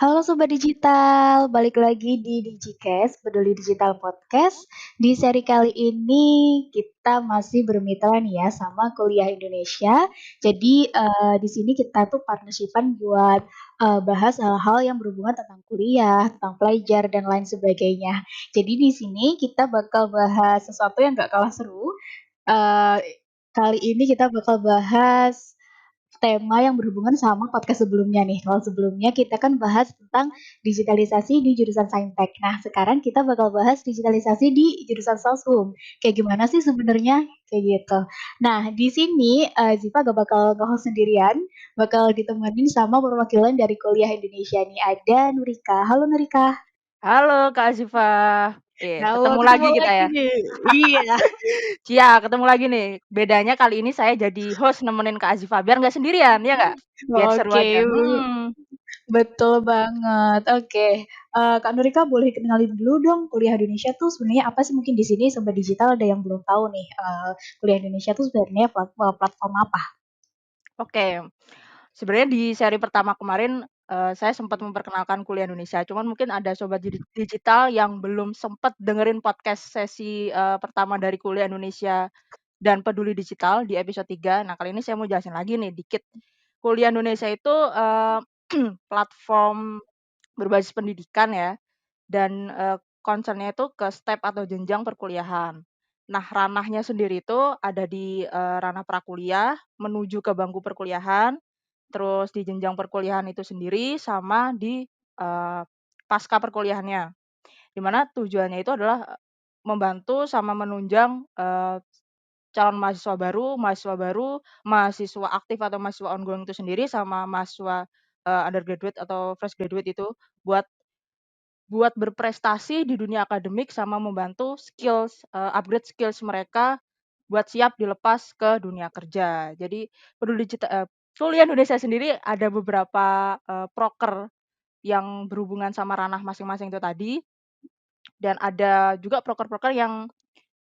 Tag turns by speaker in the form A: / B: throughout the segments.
A: Halo Sobat Digital, balik lagi di DigiCast, Peduli Digital Podcast. Di seri kali ini kita masih bermitra nih ya sama Kuliah Indonesia. Jadi di sini kita tuh partnershipan buat bahas hal-hal yang berhubungan tentang kuliah, tentang pelajar dan lain sebagainya. Jadi di sini kita bakal bahas sesuatu yang gak kalah seru. Eh, Kali ini kita bakal bahas tema yang berhubungan sama podcast sebelumnya nih. Kalau sebelumnya kita kan bahas tentang digitalisasi di jurusan Saintek. Nah, sekarang kita bakal bahas digitalisasi di jurusan Soshum. Kayak gimana sih sebenarnya? Kayak gitu. Nah, di sini Ziva gak bakal nge-host sendirian, bakal ditemenin sama perwakilan dari kuliah Indonesia nih. Ada Nurika. Halo Nurika.
B: Halo Kak Azifa.
A: Halo,
B: Ketemu
A: ketemu
B: lagi kita
A: lagi
B: ya.
A: nih. Iya.
B: Cia, ketemu lagi nih. Bedanya kali ini saya jadi host nemenin Kak Azifa biar nggak sendirian, ya nggak? Biar seru
A: Oke,
B: aja.
A: betul banget. Oke, Kak Nurika boleh kenalin dulu dong kuliah Indonesia tuh sebenarnya apa sih? Mungkin di sini Sobat Digital ada yang belum tahu nih, kuliah Indonesia tuh sebenarnya platform apa?
B: Oke. Sebenarnya di seri pertama kemarin saya sempat memperkenalkan kuliah Indonesia. Cuman mungkin ada sobat digital yang belum sempat dengerin podcast sesi pertama dari kuliah Indonesia dan peduli digital di episode 3. Nah, kali ini saya mau jelasin lagi nih dikit. Kuliah Indonesia itu platform berbasis pendidikan ya, dan concern-nya itu ke step atau jenjang perkuliahan. Nah, ranahnya sendiri itu ada di ranah prakuliah menuju ke bangku perkuliahan, terus di jenjang perkuliahan itu sendiri sama di pasca perkuliahannya. Di mana tujuannya itu adalah membantu sama menunjang calon mahasiswa baru, mahasiswa aktif atau mahasiswa ongoing itu sendiri sama mahasiswa undergraduate atau fresh graduate itu buat buat berprestasi di dunia akademik sama membantu upgrade skills mereka buat siap dilepas ke dunia kerja. Jadi kuliah Indonesia sendiri ada beberapa proker yang berhubungan sama ranah masing-masing itu tadi, dan ada juga proker-proker yang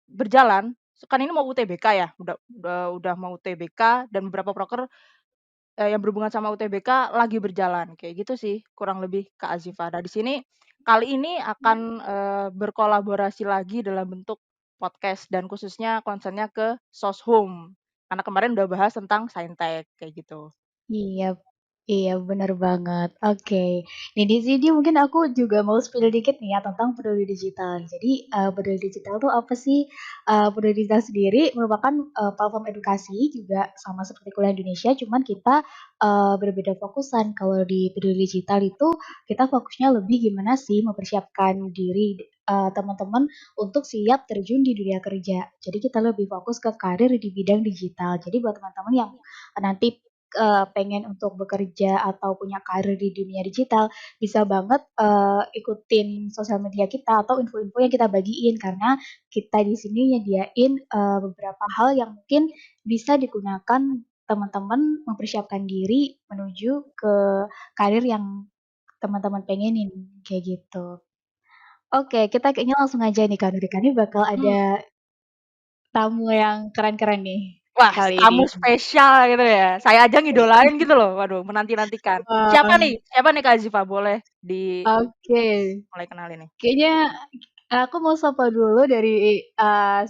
B: berjalan. Kan ini mau UTBK ya, udah mau UTBK dan beberapa proker yang berhubungan sama UTBK lagi berjalan, kayak gitu sih kurang lebih Kak Azifa. Nah di sini, kali ini akan, berkolaborasi lagi dalam bentuk podcast dan khususnya concern-nya ke Soshum, karena kemarin udah bahas tentang Saintek, kayak gitu.
A: Iya, iya benar banget. Oke. Nih di sini mungkin aku juga mau spill dikit nih ya tentang Peduli Digital. Jadi Peduli Digital tuh apa sih? Peduli Digital sendiri merupakan platform edukasi juga sama seperti Kuliah Indonesia, cuman kita berbeda fokusan. Kalau di Peduli Digital itu kita fokusnya lebih gimana sih mempersiapkan diri teman-teman untuk siap terjun di dunia kerja. Jadi kita lebih fokus ke karir di bidang digital. Jadi buat teman-teman yang nanti pengen untuk bekerja atau punya karir di dunia digital, bisa banget ikutin sosial media kita atau info-info yang kita bagiin karena kita di sini nyediain beberapa hal yang mungkin bisa digunakan teman-teman mempersiapkan diri menuju ke karir yang teman-teman pengenin kayak gitu. Oke, kita kayaknya langsung aja nih Kak Nurika, ini bakal
B: Mmm.
A: ada tamu yang keren-keren nih
B: Wah,
A: kali ini.
B: tamu spesial gitu ya, saya aja ngidolain gitu loh, waduh menanti-nantikan.
A: Wah,
B: Siapa nih Kak Azifa? Boleh
A: oke.
B: mulai kenalin nih.
A: Kayaknya aku mau sapa dulu dari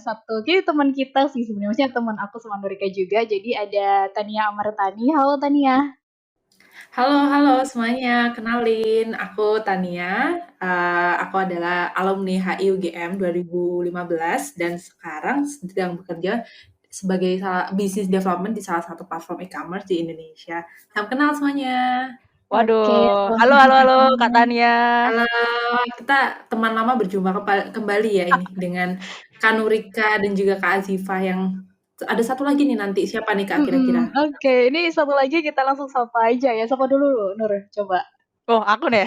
A: satu kayaknya teman kita sih sebenarnya, maksudnya teman aku sama Nurika juga. Jadi ada Tania Amartani. Halo Tania.
C: Halo, halo semuanya. Kenalin, aku Tania. Aku adalah alumni HI UGM 2015 dan sekarang sedang bekerja sebagai business development di salah satu platform e-commerce di Indonesia. Salam kenal semuanya.
A: Oke,
B: Waduh,
A: salam
B: halo
A: kenal
B: halo halo Kak
A: Tania.
B: Tania.
C: Halo, kita teman lama berjumpa kembali ya ini dengan Kak Nurika dan juga Kak Azifa yang ada satu lagi nih nanti. Siapa nih Kak kira-kira?
A: Oke, ini satu lagi kita langsung sapa aja ya. Sapa dulu Nur, coba.
B: Oh, aku nih.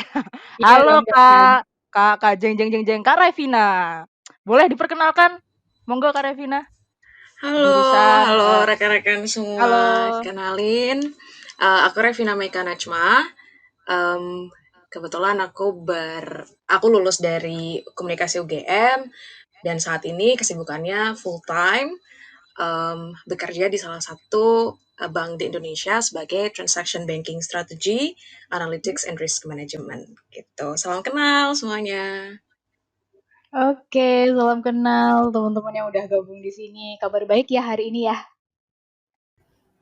A: Iya
B: Halo
A: dong, jangan.
B: Kak, Kak jeng jeng jeng jeng, Kak Revina. Boleh diperkenalkan? Monggo Kak Revina.
D: Halo,
B: Jurusan
D: halo rekan-rekan semua.
B: halo.
D: Kenalin, aku Revina Meika Najma. Kebetulan aku lulus dari Komunikasi UGM dan saat ini kesibukannya full time bekerja di salah satu bank di Indonesia sebagai Transaction Banking Strategy, Analytics, and Risk Management gitu. Salam kenal semuanya.
A: Oke, salam kenal teman-teman yang udah gabung di sini. Kabar baik ya hari ini ya?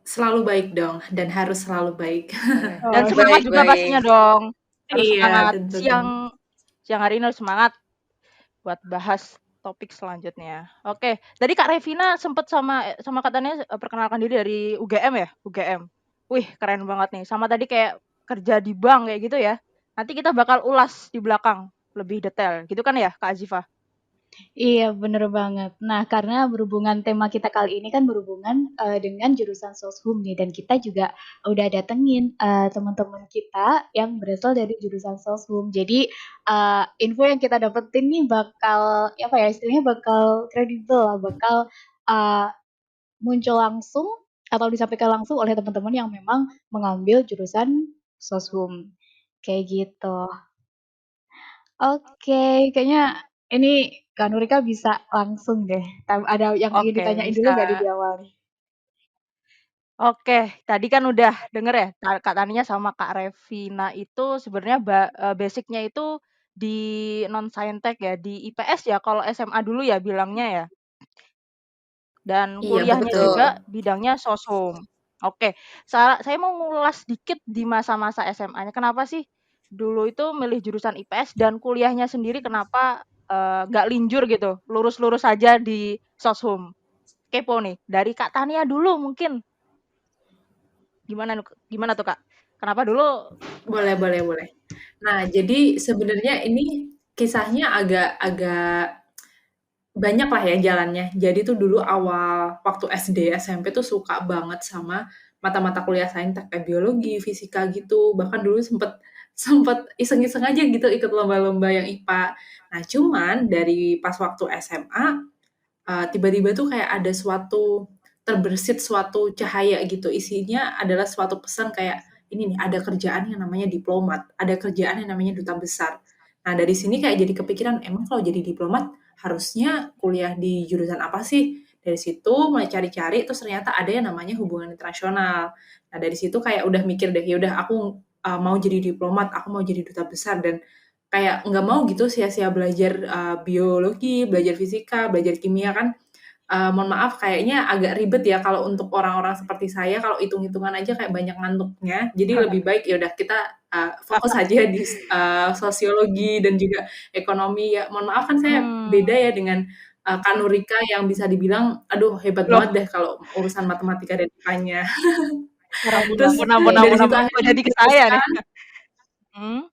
C: Selalu baik dong, dan harus selalu baik.
B: Dan
A: Oh,
B: semangat juga
D: Baik-baik.
B: pastinya dong. Harus
C: Iya,
B: semangat.
C: tentunya.
B: Siang hari ini harus semangat buat bahas topik selanjutnya. Oke, tadi Kak Revina sempet sama katanya perkenalkan diri dari UGM ya, UGM. Wih, keren banget nih. Sama tadi kayak kerja di bank kayak gitu ya. Nanti kita bakal ulas di belakang lebih detail, gitu kan ya, Kak Azifa?
A: iya, bener banget. Nah, karena berhubungan tema kita kali ini kan berhubungan dengan jurusan Soshum nih, dan kita juga udah datengin teman-teman kita yang berasal dari jurusan Soshum. Jadi info yang kita dapetin nih bakal apa ya istilahnya bakal kredibel lah, bakal uh, muncul langsung atau disampaikan langsung oleh teman-teman yang memang mengambil jurusan Soshum. Kayak gitu. Oke, kayaknya ini Kak Nurika bisa langsung deh. Ada yang ingin
B: Oke,
A: ditanyain dulu
B: bisa.
A: nggak di awal nih?
B: Oke, tadi kan udah denger ya, Kak Tania sama Kak Revina itu sebenarnya basic-nya itu di non-saintek ya, di IPS ya kalau SMA dulu ya bilangnya ya. Dan
C: Iya,
B: kuliahnya
C: betul.
B: juga bidangnya Soshum. Oke, saya mau ngulas dikit di masa-masa SMA-nya. Kenapa sih dulu itu milih jurusan IPS dan kuliahnya sendiri kenapa nggak linjur gitu, lurus-lurus aja di Soshum? Kepo nih, dari Kak Tania dulu mungkin. Gimana tuh, Kak? Kenapa dulu
C: Boleh. Nah, jadi sebenarnya ini kisahnya agak banyak lah ya jalannya. Jadi tuh dulu awal waktu SD, SMP tuh suka banget sama mata-mata kuliah saintek kayak biologi, fisika gitu. Bahkan dulu sempet sempet iseng-iseng aja gitu ikut lomba-lomba yang IPA. Nah, cuman dari pas waktu SMA, tiba-tiba tuh kayak ada terbersit suatu cahaya gitu. Isinya adalah suatu pesan kayak, ini nih ada kerjaan yang namanya diplomat, ada kerjaan yang namanya duta besar. Nah, dari sini kayak jadi kepikiran, emang kalau jadi diplomat harusnya kuliah di jurusan apa sih? Dari situ mulai cari-cari, terus ternyata ada yang namanya hubungan internasional. Nah, dari situ kayak udah mikir deh, ya udah aku mau jadi diplomat, aku mau jadi duta besar, dan kayak nggak mau gitu sia-sia belajar biologi, belajar fisika, belajar kimia kan. Mohon maaf kayaknya agak ribet ya kalau untuk orang-orang seperti saya, kalau hitung-hitungan aja kayak banyak ngantuknya. Jadi lebih baik ya udah kita fokus aja di sosiologi dan juga ekonomi ya. Mohon maaf kan saya beda ya dengan Kak Nurika yang bisa dibilang, aduh hebat
B: loh,
C: banget deh kalau urusan matematika dan IPA-nya.
B: ampun
C: Terus
B: ampun ampun
C: dari
B: ampun
C: situ
B: ampun, kok
C: akhirnya
B: jadi ke saya nih?
C: memutuskan,
B: Hmm?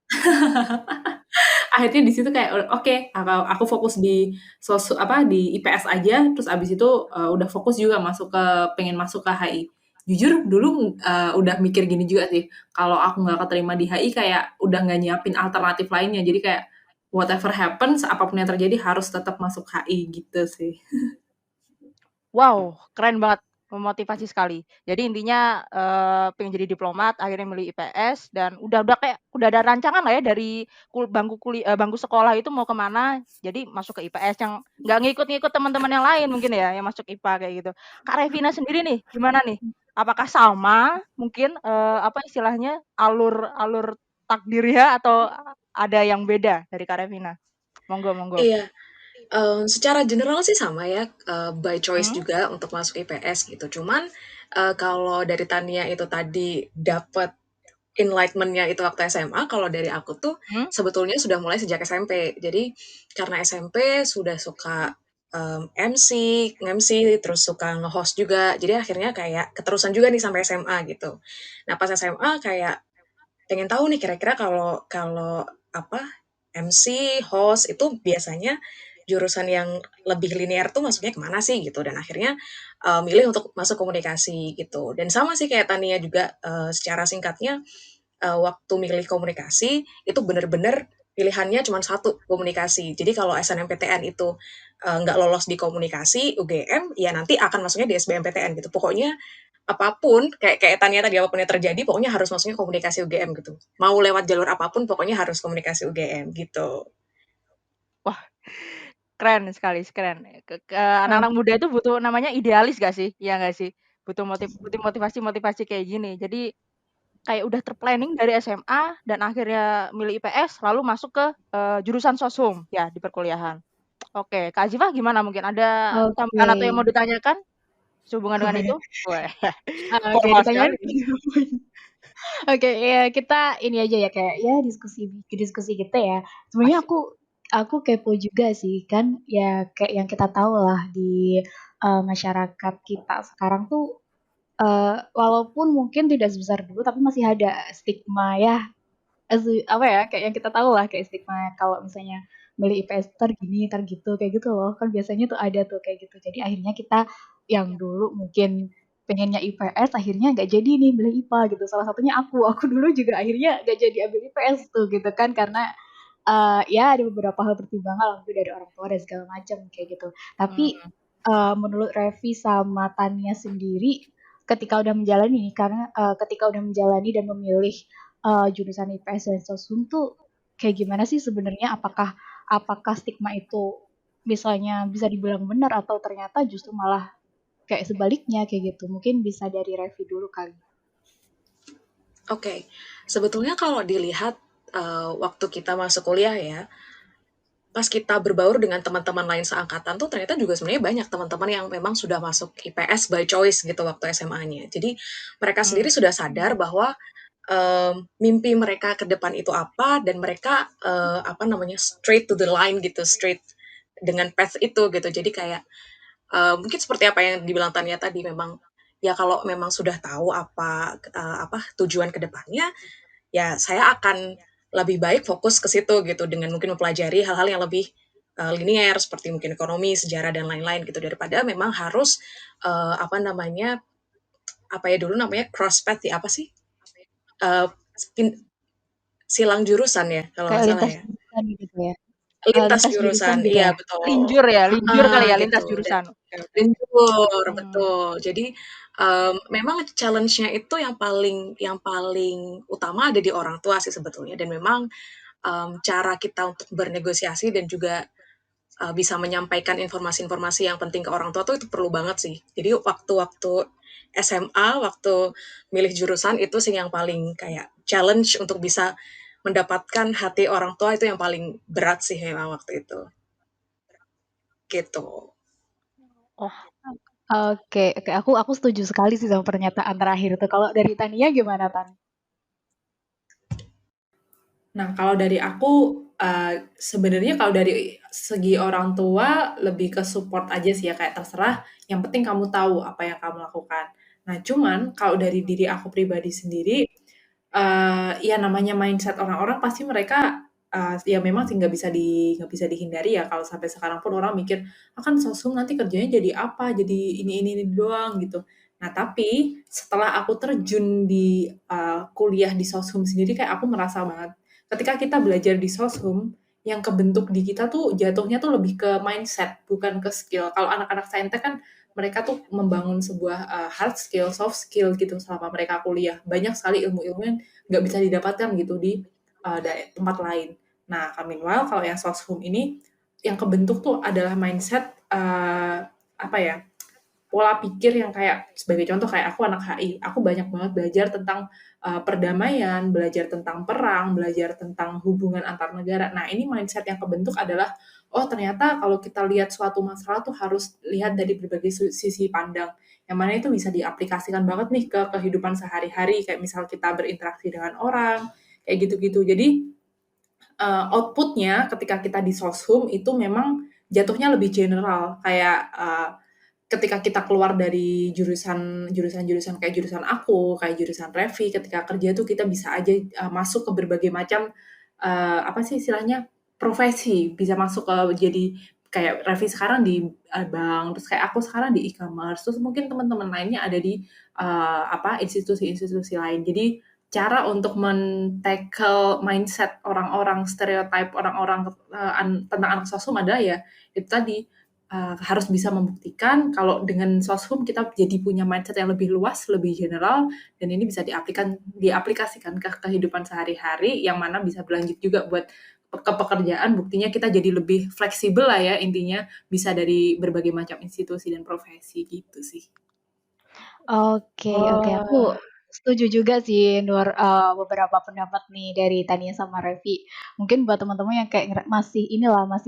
C: akhirnya di situ kayak oke, aku fokus di di IPS aja, terus abis itu udah fokus juga pengen masuk ke HI. Jujur dulu udah mikir gini juga sih, kalau aku nggak keterima di HI kayak udah nggak nyiapin alternatif lainnya, jadi kayak whatever happens, apapun yang terjadi harus tetap masuk HI gitu sih.
B: Wow, keren banget, memotivasi sekali. Jadi intinya, pengen jadi diplomat, akhirnya milih IPS dan udah kayak udah ada rancangan lah ya dari bangku sekolah itu mau kemana, jadi masuk ke IPS yang nggak ngikut-ngikut teman-teman yang lain mungkin ya, yang masuk IPA kayak gitu. Kak Revina sendiri nih, gimana nih? Apakah sama mungkin, apa istilahnya, alur alur takdirnya atau ada yang beda dari Kak Revina? Monggo monggo.
D: Iya, secara general sih sama ya, by choice
B: Hmm?
D: juga untuk masuk IPS gitu. Cuman, kalau dari Tania itu tadi dapat enlightenment-nya itu waktu SMA, kalau dari aku tuh
B: Hmm?
D: sebetulnya sudah mulai sejak SMP. Jadi karena SMP sudah suka, MC, nge-MC, terus suka nge-host juga, jadi akhirnya kayak keterusan juga nih sampai SMA gitu. Nah pas SMA kayak pengen tahu nih kira-kira kalau kalau apa, MC, host itu biasanya jurusan yang lebih linear tuh masuknya kemana sih gitu dan akhirnya, milih untuk masuk komunikasi gitu dan sama sih kayak Tania juga, secara singkatnya, waktu milih komunikasi itu bener-bener pilihannya cuma satu, komunikasi. Jadi kalau SNMPTN itu, nggak lolos di komunikasi UGM, ya nanti akan masuknya di SBMPTN gitu. Pokoknya apapun kayak kayak Tania tadi, apapun yang terjadi pokoknya harus masuknya komunikasi UGM gitu. Mau lewat jalur apapun pokoknya harus komunikasi UGM gitu.
B: Wah, keren sekali, keren. Anak-anak muda itu butuh namanya idealis gak sih? Iya gak sih? Butuh motivasi-motivasi kayak gini. Jadi kayak udah terplanning dari SMA dan akhirnya milih IPS lalu masuk ke jurusan Soshum ya di perkuliahan. Oke, Kak Azifah gimana? Mungkin ada tambahan atau yang mau
A: Oke.
B: ditanyakan sehubungan dengan itu? Weh,
A: Oke,
B: formal
A: ditanyain.
B: sekali.
A: Oke, ya kita ini aja ya kayak ya diskusi kita ya. Sebenarnya
B: Asik.
A: aku kepo juga sih kan ya kayak yang kita tahu lah di masyarakat kita sekarang tuh walaupun mungkin tidak sebesar dulu tapi masih ada stigma ya apa ya kayak yang kita tahu lah kayak stigma kalau misalnya milih IPS entar gitu kayak gitu loh kan biasanya tuh ada tuh kayak gitu jadi akhirnya kita yang dulu mungkin pengennya IPS akhirnya nggak jadi nih milih IPA gitu salah satunya aku dulu juga akhirnya nggak jadi ambil IPS tuh gitu kan karena ya ada beberapa hal pertimbangan lah mungkin dari orang tua dan segala macam kayak gitu tapi
B: Hmm.
A: menurut Revi sama Tania sendiri ketika udah menjalani nih karena ketika udah menjalani dan memilih jurusan IPS dan Soshum tuh kayak gimana sih sebenarnya apakah stigma itu misalnya bisa dibilang benar atau ternyata justru malah kayak sebaliknya kayak gitu mungkin bisa dari Revi dulu kali.
D: Oke, sebetulnya kalau dilihat waktu kita masuk kuliah ya, pas kita berbaur dengan teman-teman lain seangkatan tuh ternyata juga sebenarnya banyak teman-teman yang memang sudah masuk IPS by choice gitu waktu SMA-nya. Jadi mereka sendiri sudah sadar bahwa mimpi mereka ke depan itu apa dan mereka apa namanya straight to the line gitu, straight dengan path itu gitu. Jadi kayak mungkin seperti apa yang dibilang Tania tadi memang ya kalau memang sudah tahu apa tujuan ke depannya ya saya akan lebih baik fokus ke situ gitu dengan mungkin mempelajari hal-hal yang lebih linear seperti mungkin ekonomi, sejarah dan lain-lain gitu daripada memang harus apa namanya apa ya dulu namanya cross path ya apa sih Eh, silang jurusan ya kalau
A: Kayak
D: nggak salah
A: lintas
D: ya
A: jurusan gitu ya.
D: lintas
A: Lintas jurusan
D: jurusan
A: gitu
D: iya
A: ya.
D: betul.
B: Linjur ya, linjur kali ya lintas
D: Gitu dan
B: jurusan. Oke, oke.
D: linjur
B: Hmm.
D: betul jadi memang challenge-nya itu yang paling utama ada di orang tua sih sebetulnya dan memang cara kita untuk bernegosiasi dan juga bisa menyampaikan informasi-informasi yang penting ke orang tua tuh itu perlu banget sih. Jadi waktu-waktu SMA, waktu milih jurusan itu sih yang paling kayak challenge untuk bisa mendapatkan hati orang tua itu yang paling berat sih memang waktu itu. Gitu.
B: Oh,
A: Oke, aku setuju sekali sih sama pernyataan terakhir itu. Kalau dari Tania gimana Tan?
C: Nah, kalau dari aku, sebenarnya kalau dari segi orang tua lebih ke support aja sih ya, kayak terserah, yang penting kamu tahu apa yang kamu lakukan. Nah, cuman kalau dari diri aku pribadi sendiri, ya namanya mindset orang-orang pasti mereka, ya memang sih nggak bisa dihindari ya kalau sampai sekarang pun orang mikir, "Ah, kan Sosum nanti kerjanya jadi apa? Jadi ini doang," gitu. Nah, tapi setelah aku terjun di, kuliah di Soshum sendiri kayak aku merasa banget ketika kita belajar di Soshum, yang kebentuk di kita tuh jatuhnya tuh lebih ke mindset, bukan ke skill. Kalau anak-anak saintek kan mereka tuh membangun sebuah hard skill, soft skill gitu selama mereka kuliah. Banyak sekali ilmu-ilmu yang nggak bisa didapatkan gitu di tempat lain. Nah, meanwhile kalau yang Soshum ini yang kebentuk tuh adalah mindset apa ya? Pola pikir yang kayak sebagai contoh kayak aku anak HI, aku banyak banget belajar tentang perdamaian, belajar tentang perang, belajar tentang hubungan antar negara. Nah, ini mindset yang kebentuk adalah oh ternyata kalau kita lihat suatu masalah tuh harus lihat dari berbagai sisi pandang. Yang mana itu bisa diaplikasikan banget nih ke kehidupan sehari-hari kayak misal kita berinteraksi dengan orang, kayak gitu-gitu. Jadi outputnya ketika kita di Soshum itu memang jatuhnya lebih general kayak ketika kita keluar dari jurusan kayak jurusan aku, kayak jurusan Revi, ketika kerja tuh kita bisa aja masuk ke berbagai macam apa sih istilahnya profesi, bisa masuk ke jadi kayak Revi sekarang di bank, terus kayak aku sekarang di e-commerce, terus mungkin teman-teman lainnya ada di apa institusi-institusi lain. Jadi cara untuk men-tackle mindset orang-orang, stereotype orang-orang tentang anak sosum adalah ya itu tadi harus bisa membuktikan kalau dengan Soshum kita jadi punya mindset yang lebih luas, lebih general, dan ini bisa diaplikasikan ke kehidupan sehari-hari yang mana bisa berlanjut juga buat ke pekerjaan, buktinya kita jadi lebih fleksibel lah ya, intinya bisa dari berbagai macam institusi dan profesi gitu sih.
A: Oke, aku
B: Wah.
A: setuju juga sih Nur, beberapa pendapat nih dari Tania sama Revi. Mungkin buat teman-teman yang kayak masih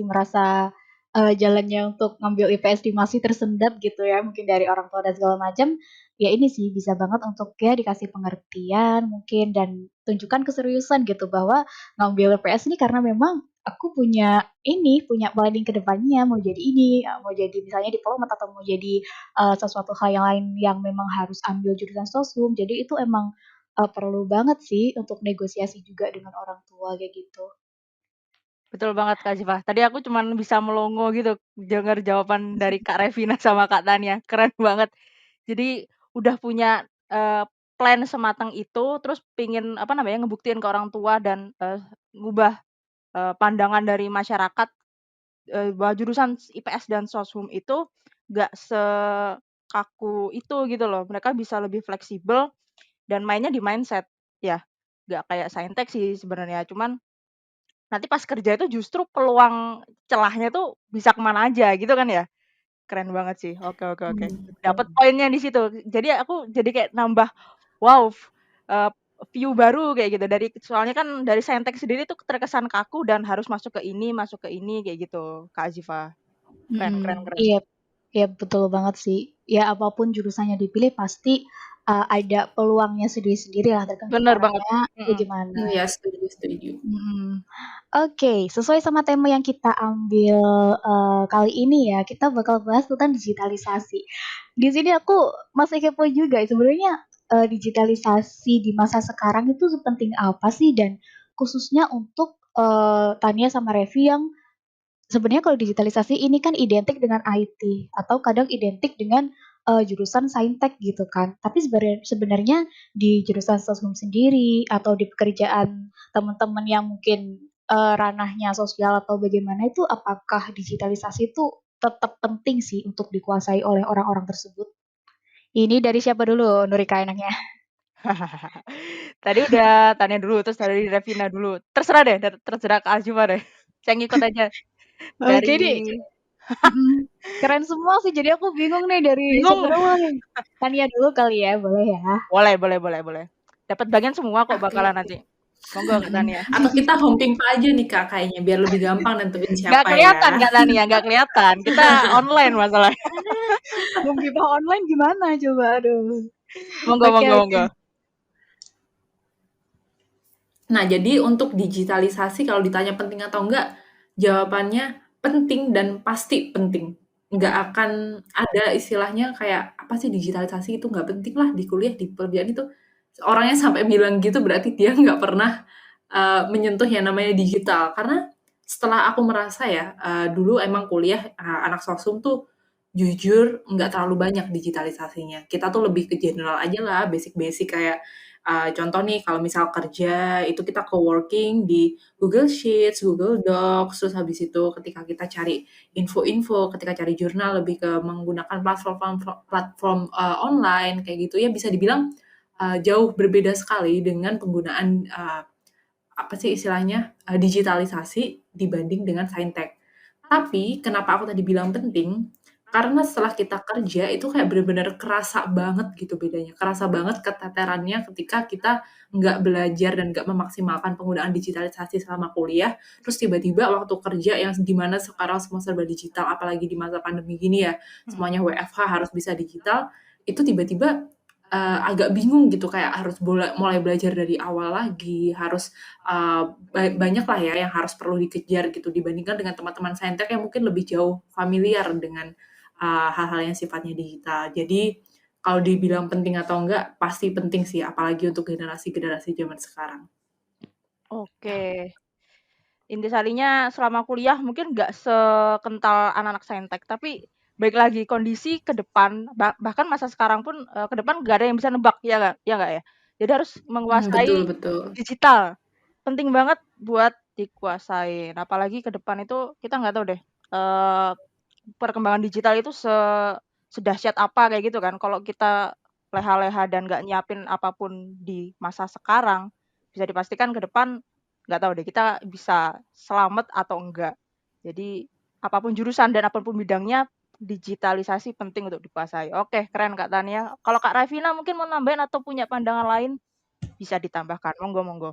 A: merasa, jalannya untuk ngambil IPS masih tersendat gitu ya, mungkin dari orang tua dan segala macam, ya ini sih bisa banget untuk ya dikasih pengertian mungkin dan tunjukkan keseriusan gitu bahwa ngambil IPS ini karena memang aku punya planning ke depannya mau jadi ini, mau jadi misalnya diplomat atau mau jadi sesuatu hal yang lain yang memang harus ambil jurusan sosum. Jadi itu emang perlu banget sih untuk negosiasi juga dengan orang tua kayak gitu.
B: Betul banget Kak Ziva. Tadi aku cuman bisa melongo gitu dengar jawaban dari Kak Revina sama Kak Tania. Keren banget. Jadi udah punya plan sematang itu, terus pingin apa namanya ngebuktiin ke orang tua dan ngubah pandangan dari masyarakat bahwa jurusan IPS dan Soshum itu nggak sekaku itu gitu loh. Mereka bisa lebih fleksibel dan mainnya di mindset ya. Nggak kayak Saintek sih sebenarnya. Cuman nanti pas kerja itu justru peluang celahnya tuh bisa kemana aja gitu kan ya. Keren banget sih. Oke oke oke. Dapat
C: Betul.
B: poinnya di situ. Jadi aku jadi kayak nambah wow, eee, view baru kayak gitu dari soalnya kan dari Saintek sendiri tuh terkesan kaku dan harus masuk ke ini kayak gitu, Kak Azifa. Keren keren
A: Mhm,
B: keren.
A: iya iya betul banget sih. Ya apapun jurusannya dipilih pasti, ada peluangnya sendiri-sendiri lah tergantung
B: Bener banget.
A: orangnya kayak
B: Mhm.
A: gimana.
C: Iya, setuju setuju.
A: Mhm. Oke, sesuai sama tema yang kita ambil, kali ini ya, kita bakal bahas tentang digitalisasi. Di sini aku masih kepo juga, sebenarnya, digitalisasi di masa sekarang itu sepenting apa sih? Dan khususnya untuk, Tania sama Revi yang sebenarnya kalau digitalisasi ini kan identik dengan IT atau kadang identik dengan, jurusan Saintek gitu kan. Tapi sebenarnya di jurusan Sosum sendiri atau di pekerjaan teman-teman yang mungkin, ranahnya sosial atau bagaimana itu apakah digitalisasi itu tetap penting sih untuk dikuasai oleh orang-orang tersebut? Ini dari siapa dulu, Nurika enaknya?
B: Tadi udah Tanya dulu, terus dari Revina dulu. Terserah deh, terserah Kak Azifa deh. Saya ngikut aja
A: Oke
B: dari
A: deh, mhm, keren semua sih jadi aku bingung nih dari siapa
B: bingung.
A: dulu nih? Tania dulu kali ya, boleh ya?
B: Boleh boleh boleh boleh. Dapat bagian semua kok
C: Oke
B: bakalan
C: oke.
B: nanti. Monggo Kak
A: Mhm.
B: Tania.
C: Atau kita home pimpa aja nih Kak kayaknya biar lebih gampang nentuin
B: Nggak
C: siapa
B: kelihatan
C: ya.
B: Kak Tania, nggak kelihatan. Kita online masalahnya.
A: Mimpi online gimana coba? Aduh.
B: Monggo
A: Oke
B: monggo
A: oke.
B: monggo.
C: Nah, jadi untuk digitalisasi kalau ditanya penting atau enggak, jawabannya penting dan pasti penting. Nggak akan ada istilahnya kayak, "Apa sih digitalisasi itu nggak penting lah di kuliah, di pekerjaan itu." Orangnya sampai bilang gitu berarti dia nggak pernah, menyentuh yang namanya digital. Karena setelah aku merasa ya, dulu emang kuliah, anak sosum tuh jujur nggak terlalu banyak digitalisasinya. Kita tuh lebih ke general aja lah, basic-basic kayak contoh nih kalau misal kerja itu kita co-working di Google Sheets, Google Docs, terus habis itu ketika kita cari info-info, ketika cari jurnal lebih ke menggunakan platform online kayak gitu ya bisa dibilang jauh berbeda sekali dengan penggunaan apa sih istilahnya digitalisasi dibanding dengan saintek. Tapi kenapa aku tadi bilang penting? Karena setelah kita kerja itu kayak bener-bener kerasa banget gitu bedanya, kerasa banget keteterannya ketika kita nggak belajar dan nggak memaksimalkan penggunaan digitalisasi selama kuliah, terus tiba-tiba waktu kerja yang di mana sekarang semua serba digital, apalagi di masa pandemi gini ya,
B: Mhm.
C: semuanya WFH harus bisa digital, itu tiba-tiba agak bingung gitu kayak harus mulai belajar dari awal lagi, harus banyak lah ya yang harus perlu dikejar gitu dibandingkan dengan teman-teman saintek yang mungkin lebih jauh familiar dengan hal-hal yang sifatnya digital. Jadi kalau dibilang penting atau enggak, pasti penting sih, apalagi untuk generasi-generasi zaman sekarang.
B: Oke. Intisarinya selama kuliah mungkin nggak sekental anak-anak saintek, tapi baik lagi kondisi ke depan, bahkan masa sekarang pun, ke depan nggak ada yang bisa nebak, ya nggak ya? Jadi harus
C: Betul
B: menguasai
C: betul.
B: digital, penting banget buat dikuasain, apalagi ke depan itu kita nggak tahu deh, perkembangan digital itu sedahsyat apa kayak gitu kan. Kalau kita leha-leha dan nggak nyiapin apapun di masa sekarang, bisa dipastikan ke depan nggak tahu deh kita bisa selamat atau enggak. Jadi apapun jurusan dan apapun bidangnya, digitalisasi penting untuk dikuasai. Oke, keren Kak Tania. Kalau Kak Revina mungkin mau nambahin atau punya pandangan lain, bisa ditambahkan. Monggo, monggo.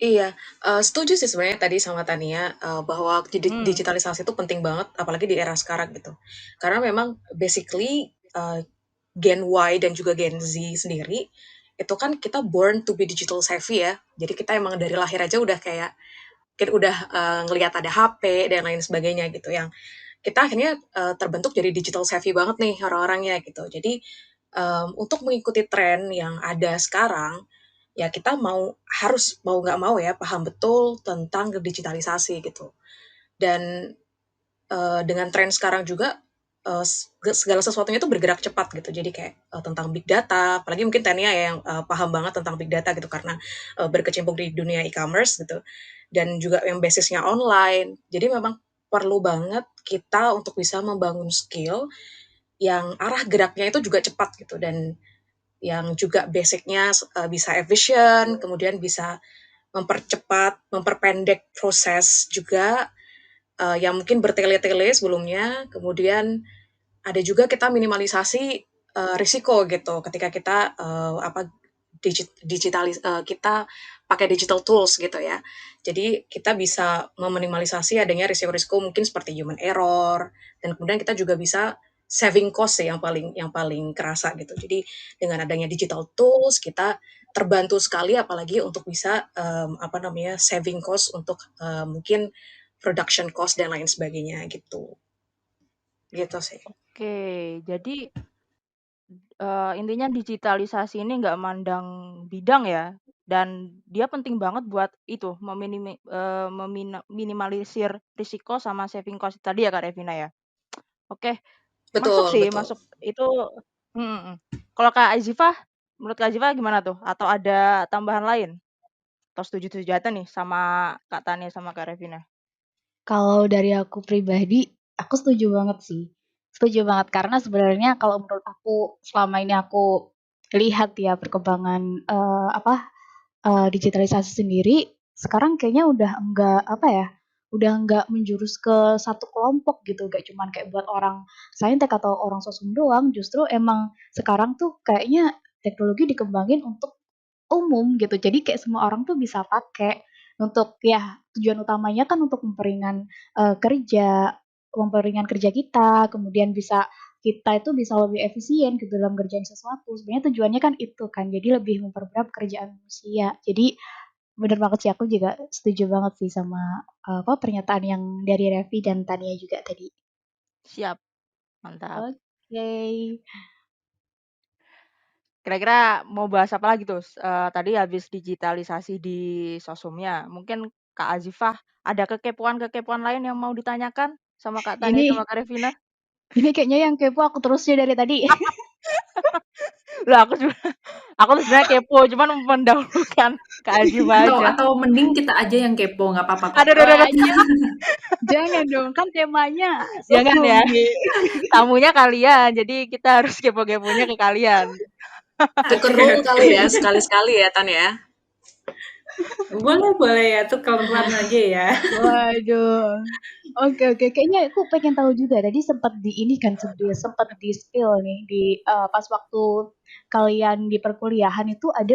D: Iya, setuju sih sebenarnya tadi sama Tania, bahwa
B: Hmm,
D: digitalisasi itu penting banget, apalagi di era sekarang gitu. Karena memang basically, Gen Y dan juga Gen Z sendiri, itu kan kita born to be digital savvy ya. Jadi kita emang dari lahir aja udah kayak, mungkin udah, ngelihat ada HP dan lain sebagainya gitu, yang kita akhirnya, terbentuk jadi digital savvy banget nih orang-orangnya gitu. Jadi, untuk mengikuti tren yang ada sekarang, ya kita mau nggak mau ya paham betul tentang digitalisasi gitu. Dan dengan tren sekarang juga segala sesuatunya itu bergerak cepat gitu. Jadi kayak tentang big data, apalagi mungkin Tania ya yang paham banget tentang big data gitu karena berkecimpung di dunia e-commerce gitu. Dan juga yang basisnya online. Jadi memang perlu banget kita untuk bisa membangun skill yang arah geraknya itu juga cepat gitu dan yang juga basicnya bisa efisien, kemudian bisa mempercepat, memperpendek proses juga, yang mungkin bertele-tele sebelumnya, kemudian ada juga kita minimalisasi, risiko gitu ketika kita, kita pakai digital tools gitu ya. Jadi kita bisa meminimalisasi adanya risiko-risiko mungkin seperti human error, dan kemudian kita juga bisa saving cost sih yang paling kerasa gitu. Jadi dengan adanya digital tools kita terbantu sekali apalagi untuk bisa, saving cost untuk, mungkin production cost dan lain sebagainya gitu. Gitu sih.
B: oke. Jadi intinya digitalisasi ini nggak mandang bidang ya, dan dia penting banget buat itu minimalisir risiko sama saving cost tadi ya Kak Revina ya? Oke, masuk
D: Betul
B: sih,
D: betul.
B: masuk itu mhm mhm. Kalau Kak Azifah, menurut Kak Azifah gimana tuh? Atau ada tambahan lain? Atau setuju-setuju aja nih sama Kak Tania sama Kak Revina?
A: Kalau dari aku pribadi, aku setuju banget sih. Setuju banget karena sebenarnya kalau menurut aku selama ini aku lihat ya perkembangan digitalisasi sendiri sekarang kayaknya udah enggak apa ya, udah enggak menjurus ke satu kelompok gitu, gak cuman kayak buat orang saintek atau orang sosum doang, justru emang sekarang tuh kayaknya teknologi dikembangin untuk umum gitu. Jadi kayak semua orang tuh bisa pakai untuk ya tujuan utamanya kan untuk memperingan kerja kita, kemudian kita itu bisa lebih efisien gitu dalam ngerjain sesuatu. Sebenarnya tujuannya kan itu kan, jadi lebih mempermudah pekerjaan manusia. Jadi bener banget sih aku juga setuju banget sih sama pernyataan yang dari Revi dan Tania juga tadi.
B: Siap, mantap.
A: Oke.
B: Kira-kira mau bahas apa lagi tuh? Tadi habis digitalisasi di sosumnya, mungkin Kak Azifah ada kekepoan-kekepoan lain yang mau ditanyakan sama Kak Tania
A: Ini
B: sama Kak Revina?
A: ini kayaknya yang kepo aku terusnya dari tadi.
B: Lah aku tuh sebenarnya kepo, cuman mendahulukan Kak Azifah
C: Atau
B: aja.
C: atau mending kita aja yang kepo, nggak apa-apa kok.
B: Aduh, aduh, aduh,
A: Wah,
B: aduh.
A: jangan dong, kan temanya
B: Jangan
A: sosum
B: ya,
A: nih.
B: tamunya kalian, jadi kita harus kepo-keponya ke kalian.
D: Tuker
C: Oke,
D: role
C: oke.
D: kali ya, sekali-sekali ya, Tan ya?
C: Boleh ya, tukeran aja ya.
A: Waduh. Oke oke, kayaknya aku pengen tahu juga. Tadi sempat di ini kan sempat di-spill nih pas waktu kalian di perkuliahan itu ada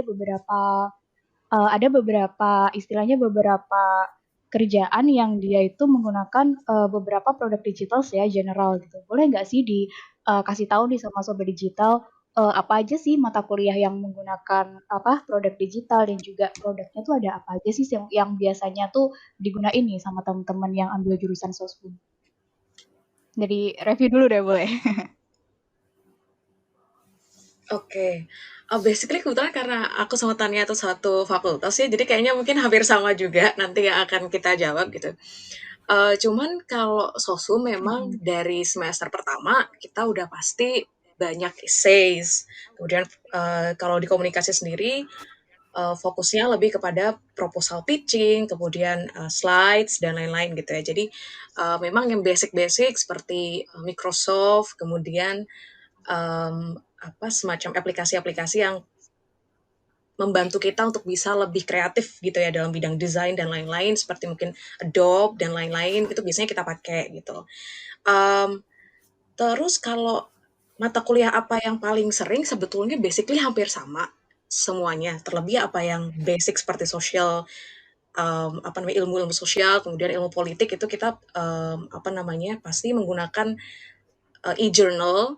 A: beberapa istilahnya beberapa kerjaan yang dia itu menggunakan beberapa produk digital ya general gitu. Boleh nggak sih kasih tahu nih sama sobat digital apa aja sih mata kuliah yang menggunakan apa produk digital dan juga produknya tuh ada apa aja sih yang biasanya tuh digunain nih sama teman-teman yang ambil jurusan sosum. Dari review dulu deh boleh.
D: Oke. Basically kebetulan karena aku sama Tania itu satu fakultas ya, jadi kayaknya mungkin hampir sama juga nanti yang akan kita jawab gitu. Cuman kalau sosum memang
A: Mm-mm.
D: dari semester pertama kita udah pasti banyak essays. Kemudian kalau di komunikasi sendiri fokusnya lebih kepada proposal pitching, kemudian slides dan lain-lain gitu ya. Jadi memang yang basic-basic seperti Microsoft, kemudian semacam aplikasi-aplikasi yang membantu kita untuk bisa lebih kreatif gitu ya dalam bidang desain dan lain-lain, seperti mungkin Adobe dan lain-lain, itu biasanya kita pakai gitu. Terus kalau mata kuliah apa yang paling sering, sebetulnya basically hampir sama semuanya, terlebih apa yang basic seperti sosial, ilmu-ilmu sosial, kemudian ilmu politik itu kita, pasti menggunakan, e-journal,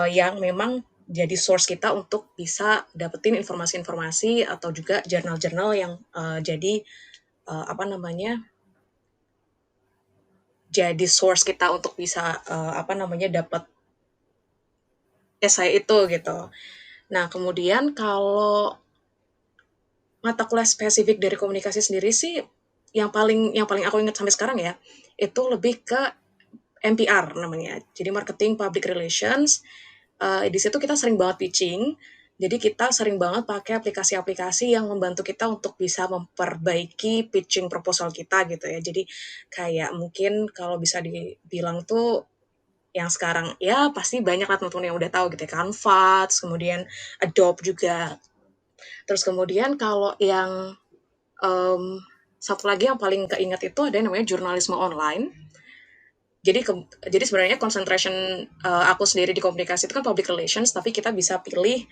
D: yang memang jadi source kita untuk bisa dapetin informasi-informasi atau juga jurnal-jurnal yang, jadi source kita untuk bisa, dapat esai itu gitu. Nah, kemudian kalau mata kuliah spesifik dari komunikasi sendiri sih, yang paling aku ingat sampai sekarang ya, itu lebih ke MPR namanya. Jadi Marketing Public Relations. Di situ kita sering banget pitching. Jadi kita sering banget pakai aplikasi-aplikasi yang membantu kita untuk bisa memperbaiki pitching proposal kita gitu ya. Jadi kayak mungkin kalau bisa dibilang tuh yang sekarang ya pasti banyak lah teman-teman yang udah tahu gitu ya, Canva, kemudian Adobe juga. Terus kemudian kalau yang satu lagi yang paling keinget itu ada yang namanya jurnalisme online. Jadi sebenarnya concentration aku sendiri di komunikasi itu kan public relations, tapi kita bisa pilih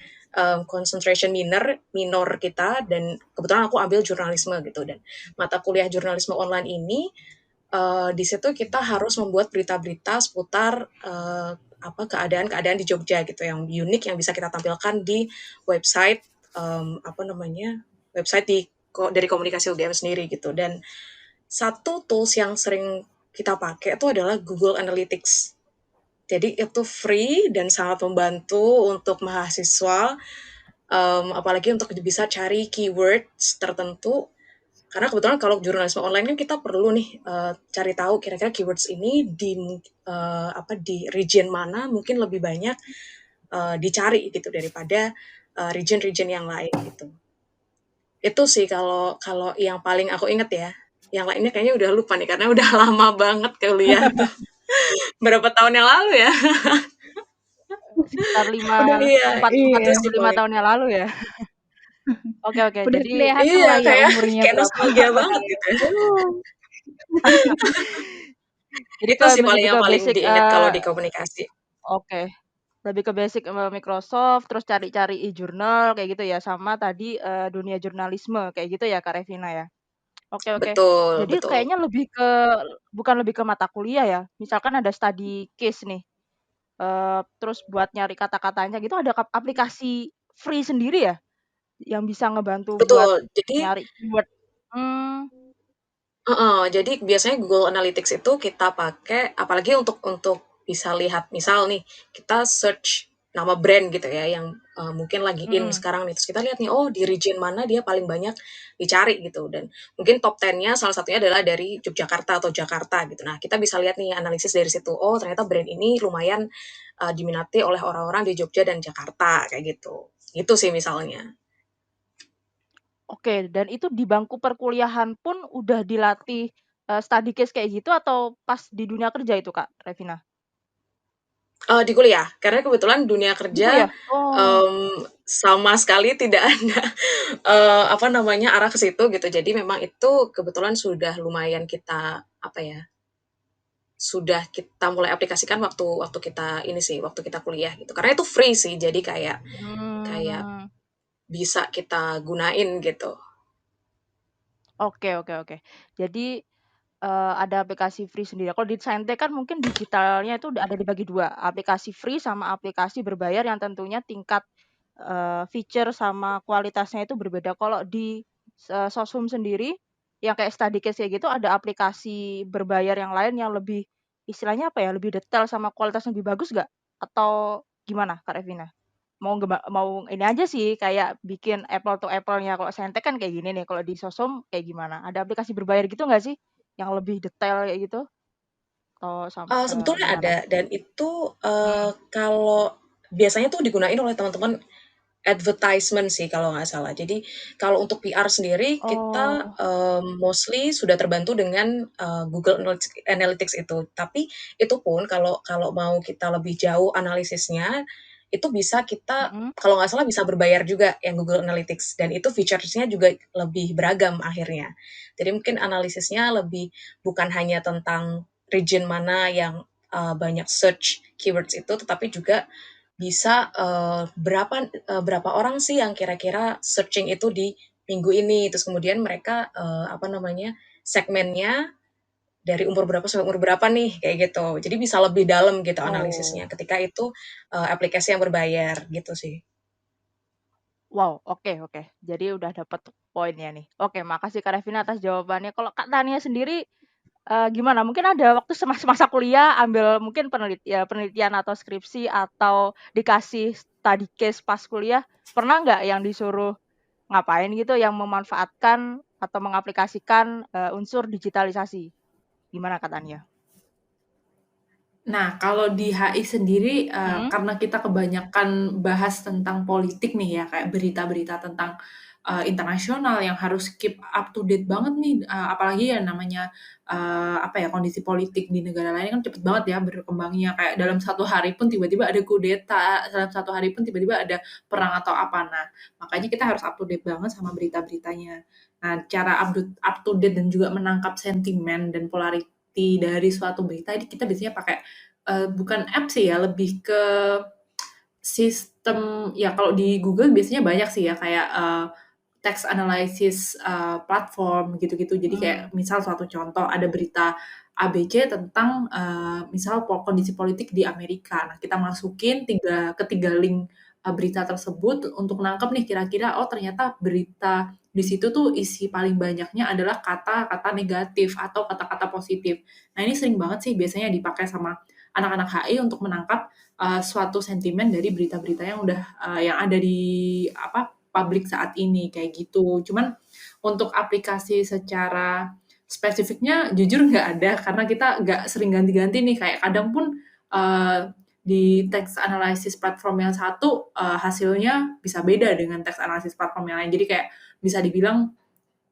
D: concentration minor kita, dan kebetulan aku ambil jurnalisme gitu. Dan mata kuliah jurnalisme online ini di situ kita harus membuat berita-berita seputar keadaan-keadaan di Jogja gitu yang unik yang bisa kita tampilkan di website website dari komunikasi UGM sendiri gitu. Dan satu tools yang sering kita pakai itu adalah Google Analytics. Jadi itu free dan sangat membantu untuk mahasiswa, apalagi untuk bisa cari keywords tertentu. Karena kebetulan kalau jurnalisme online kan kita perlu nih cari tahu kira-kira keywords ini di region mana mungkin lebih banyak dicari gitu daripada region-region yang lain gitu. Itu sih kalau yang paling aku inget ya. Yang lainnya kayaknya udah lupa nih karena udah lama banget kuliah tuh. Berapa tahun yang lalu ya?
B: Sekitar
A: Udah
B: 4
A: iya.
B: sampai 5 tahun yang lalu ya? Oke,
A: Udah
B: jadi
A: kelihatan
D: Iya,
A: lah ya
D: kayak
A: umurnya
D: kayak
A: berapa
D: nostalgia
A: tahun
D: banget gitu ya.
A: itu.
B: jadi
D: Itu sih
B: lebih
D: yang
B: ke
D: paling
B: basic,
D: diingat kalau di komunikasi.
B: oke. Lebih ke basic Microsoft, terus cari-cari e-journal kayak gitu ya, sama tadi dunia jurnalisme kayak gitu ya Kak Revina ya? Oke, oke.
D: Betul,
B: Jadi
D: betul.
B: kayaknya bukan lebih ke mata kuliah ya, misalkan ada study case nih, terus buat nyari kata-katanya gitu ada aplikasi free sendiri ya, yang bisa ngebantu buat
D: Betul. Jadi
B: nyari keyword? Mmm.
D: jadi biasanya Google Analytics itu kita pakai apalagi untuk bisa lihat misal nih, kita search nama brand gitu ya yang, mungkin lagi in
B: Mhm.
D: sekarang nih, terus kita lihat nih, oh di region mana dia paling banyak dicari gitu, dan mungkin top 10-nya salah satunya adalah dari Yogyakarta atau Jakarta gitu. Nah, kita bisa lihat nih analisis dari situ, oh ternyata brand ini lumayan, diminati oleh orang-orang di Jogja dan Jakarta, kayak gitu. Itu sih misalnya.
B: Oke, dan itu di bangku perkuliahan pun udah dilatih, study case kayak gitu atau pas di dunia kerja itu Kak Revina?
D: Di kuliah, karena kebetulan dunia
B: Di
D: kerja,
B: kuliah? Oh.
D: sama sekali tidak ada, arah ke situ gitu. Jadi memang itu kebetulan sudah lumayan kita, sudah kita mulai aplikasikan waktu waktu kita ini sih, waktu kita kuliah gitu. Karena itu free sih, jadi kayak
B: Mmm.
D: bisa kita gunain gitu.
B: Oke, oke, oke. Jadi, ada aplikasi free sendiri. Kalau di Saintek kan mungkin digitalnya itu ada dibagi 2, aplikasi free sama aplikasi berbayar yang tentunya tingkat, feature sama kualitasnya itu berbeda. Kalau di Sosum sendiri, yang kayak study case kayak gitu ada aplikasi berbayar yang lain yang lebih, istilahnya apa ya, lebih detail sama kualitasnya lebih bagus nggak? Atau gimana Kak Revina? Mau ini aja sih, kayak bikin apple to apple-nya, kalau Saintek kan kayak gini nih, kalau di Sosum kayak gimana? Ada aplikasi berbayar gitu nggak sih? Yang lebih detail kayak gitu? Atau
D: Sebetulnya
B: gimana?
D: ada, dan itu,
B: Mhm.
D: kalau biasanya tuh digunain oleh teman-teman advertisement sih kalau nggak salah. Jadi kalau untuk PR sendiri kita,
B: Oh.
D: mostly sudah terbantu dengan, Google Analytics itu. Tapi itu pun kalau kalau mau kita lebih jauh analisisnya, itu bisa kita,
B: Mhm.
D: kalau nggak salah bisa berbayar juga yang Google Analytics, dan itu features-nya juga lebih beragam akhirnya. Jadi mungkin analisisnya lebih bukan hanya tentang region mana yang banyak search keywords itu, tetapi juga bisa berapa orang sih yang kira-kira searching itu di minggu ini, terus kemudian mereka segmennya dari umur berapa sampai umur berapa nih, kayak gitu. Jadi bisa lebih dalam gitu analisisnya
B: Oh.
D: ketika itu aplikasi yang berbayar gitu sih.
B: Wow, oke. Jadi udah dapet poinnya nih. Oke, makasih Kak Revina atas jawabannya. Kalau Kak Tania sendiri, gimana? Mungkin ada waktu semasa kuliah ambil mungkin penelitian atau skripsi atau dikasih study case pas kuliah, pernah nggak yang disuruh ngapain gitu yang memanfaatkan atau mengaplikasikan, unsur digitalisasi? Gimana Kak Tania?
C: Nah, kalau di HI sendiri,
B: Mhm.
C: karena kita kebanyakan bahas tentang politik nih ya, kayak berita-berita tentang, internasional yang harus keep up to date banget nih, apalagi ya namanya, kondisi politik di negara lain kan cepet banget ya berkembangnya, kayak dalam 1 hari pun tiba-tiba ada kudeta, dalam 1 hari pun tiba-tiba ada perang atau apa. Nah, makanya kita harus up to date banget sama berita-beritanya. Nah, cara up to date dan juga menangkap sentimen dan polarity dari suatu berita ini kita biasanya pakai bukan app sih ya, lebih ke sistem ya kalau di Google biasanya banyak sih ya kayak text analysis platform gitu-gitu. Jadi kayak misal suatu contoh ada berita ABC tentang misal kondisi politik di Amerika. Nah, kita masukin ketiga link berita tersebut untuk nangkep nih kira-kira oh ternyata berita di situ tuh isi paling banyaknya adalah kata-kata negatif atau kata-kata positif. Nah, ini sering banget sih biasanya dipakai sama anak-anak HI untuk menangkap suatu sentimen dari berita-berita yang udah yang ada di publik saat ini kayak gitu. Cuman untuk aplikasi secara spesifiknya jujur nggak ada karena kita nggak sering ganti-ganti nih kayak kadang pun di text analysis platform yang satu hasilnya bisa beda dengan text analysis platform yang lain. Jadi kayak bisa dibilang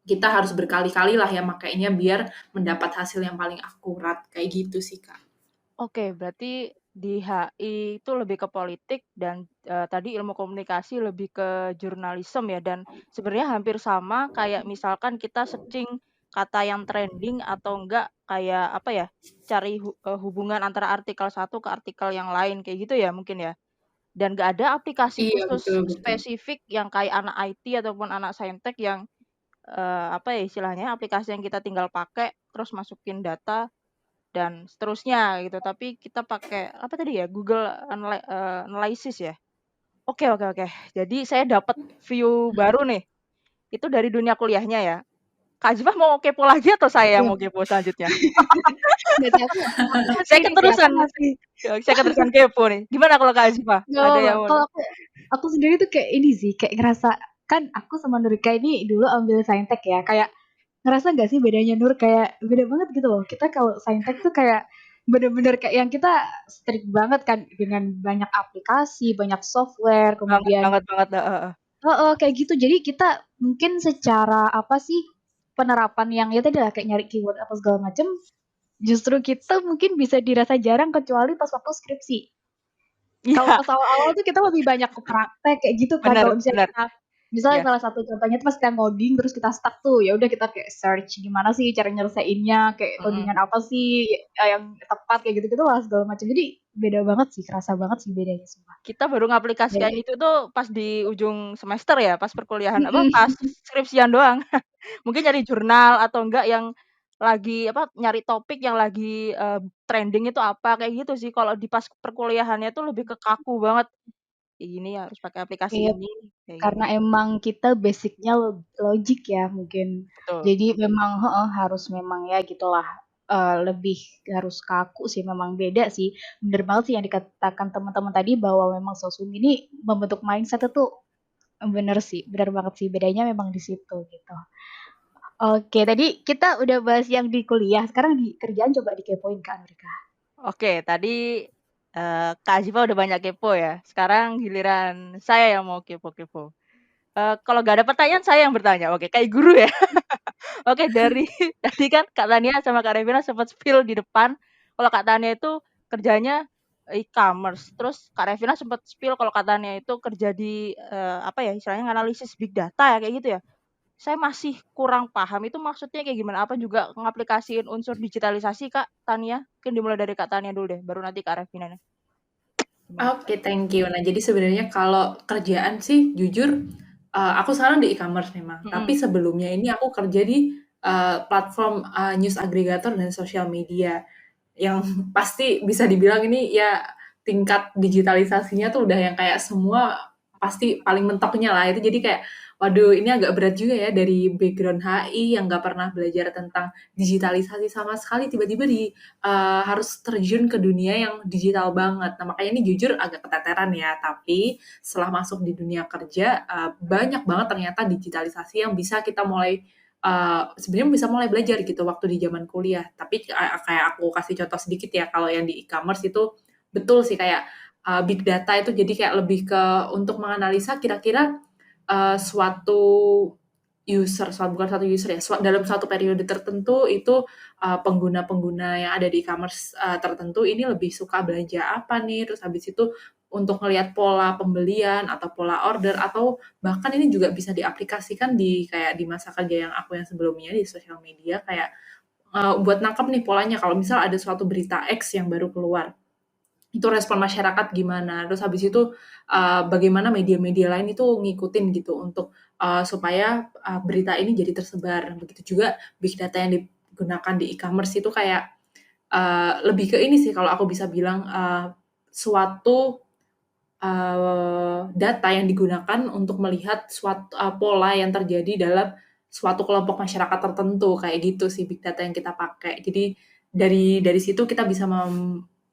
C: kita harus berkali-kali lah ya makainya biar mendapat hasil yang paling akurat kayak gitu sih Kak.
B: Oke, berarti di HI itu lebih ke politik dan, tadi ilmu komunikasi lebih ke jurnalisme ya, dan sebenarnya hampir sama kayak misalkan kita searching kata yang trending atau enggak kayak cari hubungan antara artikel satu ke artikel yang lain kayak gitu ya mungkin ya? Dan nggak ada aplikasi
C: Iya, betul
B: khusus
C: betul.
B: spesifik yang kayak anak IT ataupun anak saintek yang, istilahnya aplikasi yang kita tinggal pakai terus masukin data dan seterusnya gitu, tapi kita pakai apa tadi ya, Google Analysis ya? Oke. Jadi saya dapat view baru nih, itu dari dunia kuliahnya ya. Kak Azifah mau kepo lagi atau saya yang
A: Iya.
B: mau kepo selanjutnya?
A: Berarti aku
B: Saya
A: masih ini sih,
B: keterusan kepo nih. Gimana kalau Kak Azifah?
A: nggak
B: Ada
A: apa-apa.
B: yang mau
A: Kalau aku sendiri tuh kayak ini sih, kayak ngerasa kan aku sama Nurika ini dulu ambil saintek ya, kayak ngerasa nggak sih bedanya Nur kayak beda banget gitu loh. Kita kalau saintek tuh kayak bener-bener kayak yang kita strict banget kan dengan banyak aplikasi, banyak software, kemudian
B: banget, heeh.
A: kayak gitu. Jadi kita mungkin secara apa sih penerapan yang ya tadi lah kayak nyari keyword apa segala macem, justru kita mungkin bisa dirasa jarang kecuali pas waktu skripsi. Kalau
B: Iya,
A: pas awal-awal tuh kita lebih banyak ke praktek kayak gitu kan.
B: benar
A: Kalau misalnya
B: benar.
A: kita misalnya
B: Iya,
A: salah satu contohnya tuh pas kita ngoding terus kita stuck tuh, ya udah kita kayak search gimana sih cara nyelesainnya, kayak
B: mhm.
A: codingan apa sih yang tepat kayak gitu-gitu lah segala macam. Jadi beda banget sih, kerasa banget sih bedanya semua.
B: Kita baru ngaplikasikan
A: Jadi
B: itu tuh pas di ujung semester ya, pas perkuliahan pas
A: mhm.
B: skripsian doang. Mungkin nyari jurnal atau enggak yang lagi nyari topik yang lagi, trending itu apa, kayak gitu sih. Kalau di pas perkuliahannya tuh lebih ke kaku banget, ini harus pakai aplikasi
A: Iya,
B: ini, kayak gitu.
A: karena emang kita basic-nya logik ya mungkin.
B: Betul.
A: Jadi memang heeh, harus memang ya gitulah, lebih harus kaku sih, memang beda sih. Bener banget sih yang dikatakan teman-teman tadi bahwa memang sosum ini membentuk mindset itu bener sih, bener banget sih, bedanya memang di situ gitu. Oke, tadi kita udah bahas yang di kuliah, sekarang di kerjaan coba dikepoin Kak Nurika.
B: Oke, tadi, Kak Azifa udah banyak kepo ya, sekarang giliran saya yang mau kepo-kepo. Kalau nggak ada pertanyaan, saya yang bertanya. Oke, kayak guru ya. Oke, dari tadi kan Kak Tania sama Kak Revina sempat spill di depan, kalau Kak Tania itu kerjanya e-commerce. Terus Kak Revina sempat spill kalau katanya itu kerja di apa ya istilahnya analisis big data ya kayak gitu ya. Saya masih kurang paham itu maksudnya kayak gimana? Apa juga ngaplikasiin unsur digitalisasi Kak Tania? Mungkin dimulai dari Kak Tania dulu deh, baru nanti Kak Revina nih. Gimana?
C: Oke, thank you. Nah, jadi sebenarnya kalau kerjaan sih jujur, aku sekarang di e-commerce memang, tapi
B: Mhm.
C: sebelumnya ini aku kerja di, platform, news aggregator dan sosial media, yang pasti bisa dibilang ini ya tingkat digitalisasinya tuh udah yang kayak semua pasti paling mentoknya lah, itu jadi kayak, waduh ini agak berat juga ya dari background HI yang nggak pernah belajar tentang digitalisasi sama sekali, tiba-tiba harus terjun ke dunia yang digital banget. Nah, makanya ini jujur agak keteteran ya, tapi setelah masuk di dunia kerja, banyak banget ternyata digitalisasi yang bisa kita mulai sebenarnya bisa mulai belajar gitu waktu di zaman kuliah. Tapi kayak aku kasih contoh sedikit ya, kalau yang di e-commerce itu betul sih kayak big data itu jadi kayak lebih ke untuk menganalisa kira-kira suatu bukan satu user ya, dalam suatu periode tertentu itu pengguna-pengguna yang ada di e-commerce tertentu ini lebih suka belanja apa nih, terus habis itu untuk ngelihat pola pembelian atau pola order atau bahkan ini juga bisa diaplikasikan di kayak di masa kerja yang aku yang sebelumnya di sosial media kayak buat nangkep nih polanya kalau misal ada suatu berita X yang baru keluar itu respon masyarakat gimana, terus habis itu bagaimana media-media lain itu ngikutin gitu untuk supaya berita ini jadi tersebar. Begitu juga big data yang digunakan di e-commerce itu kayak lebih ke ini sih kalau aku bisa bilang suatu data yang digunakan untuk melihat suatu pola yang terjadi dalam suatu kelompok masyarakat tertentu kayak gitu sih big data yang kita pakai. Jadi dari situ kita bisa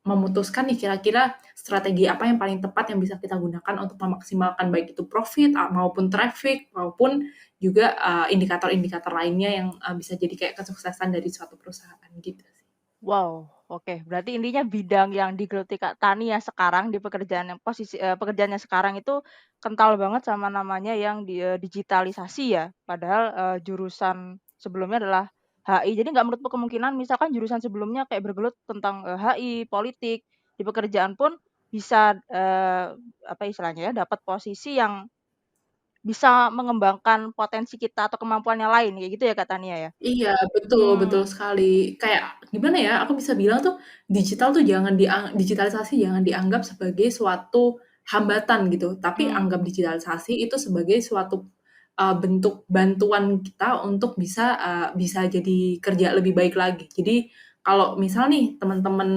C: memutuskan nih kira-kira strategi apa yang paling tepat yang bisa kita gunakan untuk memaksimalkan baik itu profit maupun traffic maupun juga indikator-indikator lainnya yang bisa jadi kayak kesuksesan dari suatu perusahaan gitu sih.
B: Wow, oke. Berarti intinya bidang yang digeluti Kak Tania sekarang di pekerjaan yang pekerjaannya sekarang itu kental banget sama namanya yang digitalisasi ya. Padahal jurusan sebelumnya adalah HI. Jadi nggak menutup kemungkinan misalkan jurusan sebelumnya kayak bergelut tentang HI, politik, di pekerjaan pun bisa apa istilahnya ya, dapat posisi yang bisa mengembangkan potensi kita atau kemampuan yang lain kayak gitu ya Kak Tania ya?
C: Iya, betul betul
B: Hmm.
C: sekali. Kayak gimana ya, aku bisa bilang tuh digital tuh digitalisasi jangan dianggap sebagai suatu hambatan gitu, tapi
B: Hmm.
C: anggap digitalisasi itu sebagai suatu, bentuk bantuan kita untuk bisa jadi kerja lebih baik lagi. Jadi kalau misal nih teman-teman,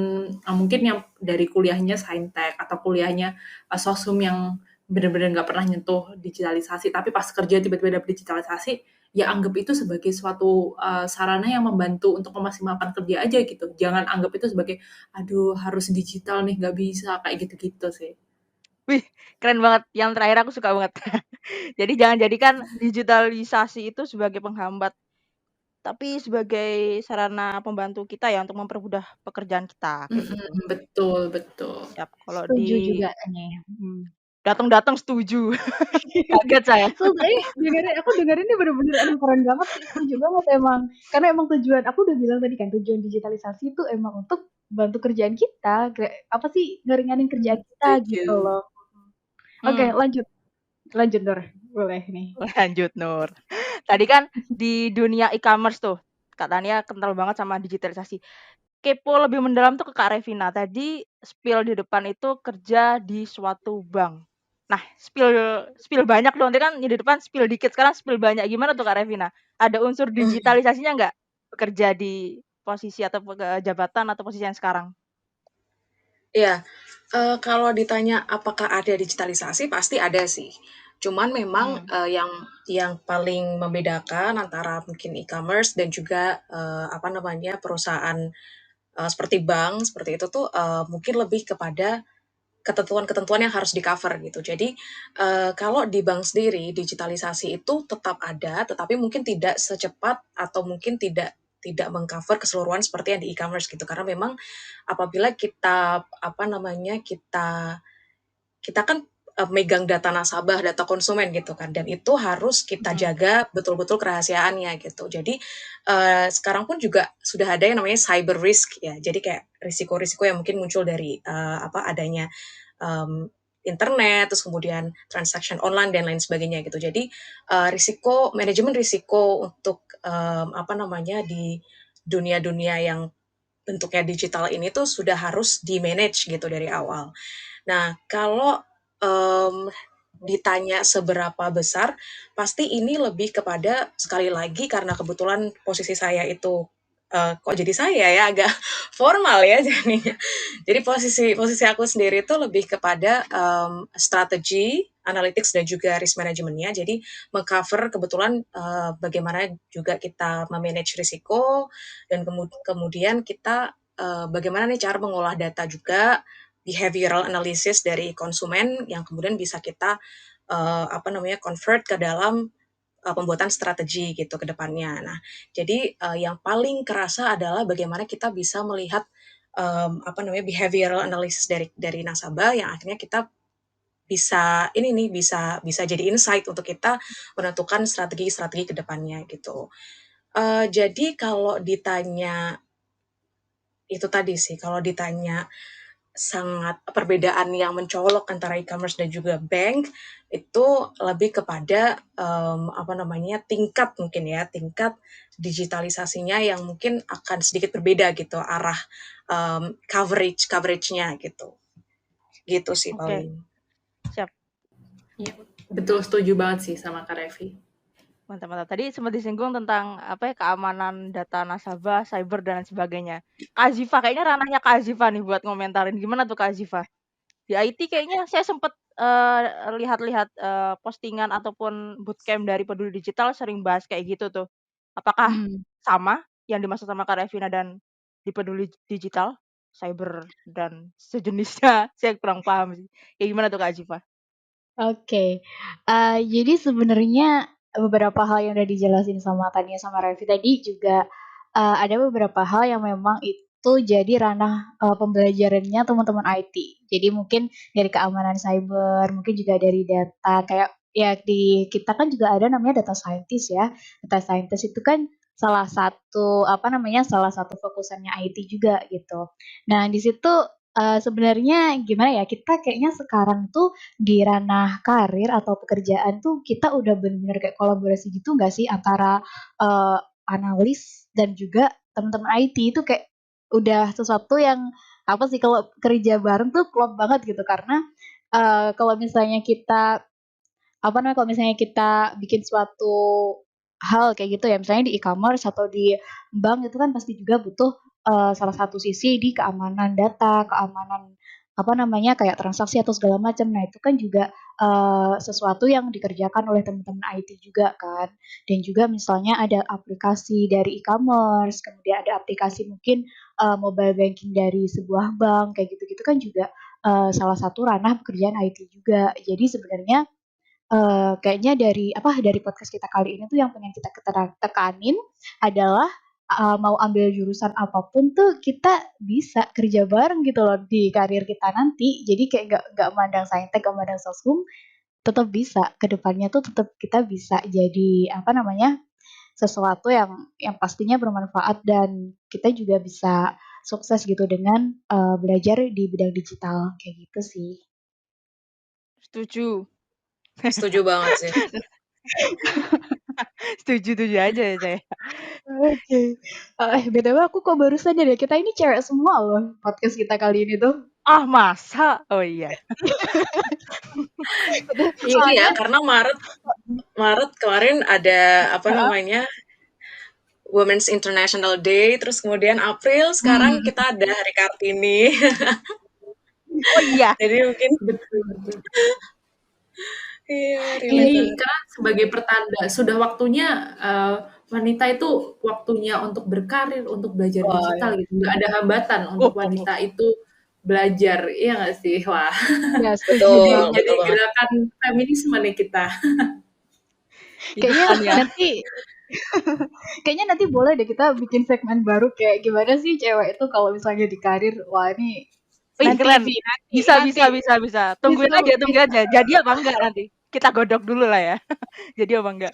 C: mungkin yang dari kuliahnya Saintek atau kuliahnya, Sosum yang bener-bener nggak pernah nyentuh digitalisasi, tapi pas kerja tiba-tiba dapet digitalisasi, ya anggap itu sebagai suatu sarana yang membantu untuk memaksimalkan kerja aja gitu. Jangan anggap itu sebagai, aduh harus digital nih, nggak bisa, kayak gitu-gitu sih.
B: Wih, keren banget. Yang terakhir aku suka banget. Jadi jangan jadikan digitalisasi itu sebagai penghambat, tapi sebagai sarana pembantu kita ya untuk mempermudah pekerjaan kita kayak gitu.
C: Betul betul.
B: Siap. Kalau
A: Setuju
B: di
A: juga nih.
B: datang-datang setuju. Kaget saya.
A: Dengerin aku dengerin ini bener-bener emang keren banget sih, setuju banget emang. Karena emang tujuan aku udah bilang tadi kan tujuan digitalisasi itu emang untuk bantu kerjaan kita, apa sih ngeringanin kerjaan kita gitu
C: Setuju.
A: loh. Oke,
B: Hmm,
A: lanjut. Lanjut Nur. Boleh nih.
B: lanjut Nur. Tadi kan di dunia e-commerce tuh, Kak Tania kental banget sama digitalisasi. Kepo lebih mendalam tuh ke Kak Revina. Tadi spill di depan itu kerja di suatu bank. Nah, spill banyak dong. Tadi kan di depan spill dikit, sekarang spill banyak. Gimana tuh Kak Revina? Ada unsur digitalisasinya nggak? Bekerja di posisi atau jabatan atau posisi yang sekarang?
D: Iya, kalau ditanya apakah ada digitalisasi, pasti ada sih. Cuman memang,
B: Hmm.
D: yang paling membedakan antara mungkin e-commerce dan juga, apa namanya, perusahaan, seperti bank, seperti itu tuh, mungkin lebih kepada ketentuan-ketentuan yang harus di-cover gitu. Jadi, kalau di bank sendiri digitalisasi itu tetap ada, tetapi mungkin tidak secepat atau mungkin tidak meng-cover keseluruhan seperti yang di e-commerce gitu. Karena memang apabila kita, apa namanya, kita kan, megang data nasabah, data konsumen gitu kan, dan itu harus kita jaga betul-betul kerahasiaannya gitu. Jadi sekarang pun juga sudah ada yang namanya cyber risk ya. Jadi kayak risiko-risiko yang mungkin muncul dari adanya internet, terus kemudian transaction online dan lain sebagainya gitu. Jadi manajemen risiko untuk di dunia-dunia yang bentuknya digital ini tuh sudah harus di-manage gitu dari awal. Nah, kalau ditanya seberapa besar, pasti ini lebih kepada sekali lagi karena kebetulan posisi saya itu kok jadi saya ya agak formal ya jadinya. Jadi posisi aku sendiri itu lebih kepada strategi, analytics dan juga risk manajemennya. Jadi mengcover kebetulan bagaimana juga kita memanage risiko dan kemudian kita bagaimana nih cara mengolah data juga, behavioral analysis dari konsumen yang kemudian bisa kita convert ke dalam pembuatan strategi gitu ke depannya. Nah, jadi yang paling kerasa adalah bagaimana kita bisa melihat behavioral analysis dari nasabah yang akhirnya kita bisa jadi insight untuk kita menentukan strategi-strategi ke depannya gitu. Jadi kalau ditanya itu tadi sih, kalau ditanya sangat perbedaan yang mencolok antara e-commerce dan juga bank itu lebih kepada tingkat digitalisasinya yang mungkin akan sedikit berbeda gitu arah coveragenya gitu sih paling.
B: Siap.
C: Iya, betul, setuju banget sih sama Kak Revi.
B: Mantap. Tadi sempat disinggung tentang keamanan data nasabah, cyber dan lain sebagainya. Kak Azifa, kayaknya ranahnya Kak Azifa nih buat ngomentarin. Gimana tuh Kak Azifa? Di IT kayaknya saya sempat lihat-lihat postingan ataupun bootcamp dari Peduli Digital sering bahas kayak gitu tuh. Apakah sama yang dimaksud sama Kak Revina dan di Peduli Digital, cyber dan sejenisnya? Saya kurang paham sih. Kayak gimana tuh Kak Azifa?
A: Oke, jadi sebenarnya beberapa hal yang udah dijelasin sama Tania sama Revi tadi juga ada beberapa hal yang memang itu jadi ranah pembelajarannya teman-teman IT. Jadi mungkin dari keamanan cyber, mungkin juga dari data kayak ya di kita kan juga ada namanya data scientist ya. Data scientist itu kan salah satu fokusannya IT juga gitu. Nah di situ sebenarnya gimana ya kita kayaknya sekarang tuh di ranah karir atau pekerjaan tuh kita udah benar-benar kayak kolaborasi gitu nggak sih antara analis dan juga teman-teman IT itu kayak udah sesuatu yang apa sih kalau kerja bareng tuh klop banget gitu karena kalau misalnya kita kalau misalnya kita bikin suatu hal kayak gitu ya misalnya di e-commerce atau di bank itu kan pasti juga butuh salah satu sisi di keamanan data, keamanan kayak transaksi atau segala macam. Nah, itu kan juga sesuatu yang dikerjakan oleh teman-teman IT juga kan. Dan juga misalnya ada aplikasi dari e-commerce, kemudian ada aplikasi mungkin mobile banking dari sebuah bank kayak gitu-gitu kan juga salah satu ranah pekerjaan IT juga. Jadi sebenarnya kayaknya dari podcast kita kali ini tuh yang pengen kita tekanin adalah mau ambil jurusan apapun tuh kita bisa kerja bareng gitu loh di karir kita nanti. Jadi kayak nggak mandang saintek, nggak mandang sosum, tetap bisa ke depannya tuh tetap kita bisa jadi sesuatu yang pastinya bermanfaat dan kita juga bisa sukses gitu dengan belajar di bidang digital kayak gitu sih.
D: Setuju banget sih.
B: Setuju aja ya saya.
A: Oke. BTW aku kok baru sadar ya, kita ini cewek semua loh podcast kita kali ini tuh.
B: Ah, masa? Oh iya.
D: Iya, karena Maret kemarin ada Women's International Day, terus kemudian April sekarang kita ada Hari Kartini.
B: Oh iya.
D: Jadi mungkin
C: betul.
D: Iya,
C: Ini kan sebagai pertanda sudah waktunya wanita itu waktunya untuk berkarir, untuk belajar digital gitu. Nggak ada hambatan untuk wanita itu belajar, iya nggak sih? Wah,
A: ya, setuju.
C: Jadi gerakan feminisme nih kita.
A: Kayaknya nanti boleh deh kita bikin segmen baru kayak gimana sih cewek itu kalau misalnya di karir. Wah, ini
B: Wih,
A: Nanti
B: keren.
A: sih,
B: Bisa. Tungguin
A: Bisa.
B: aja. Jadi apa enggak nanti? Kita godok dulu lah ya. Jadi apa enggak?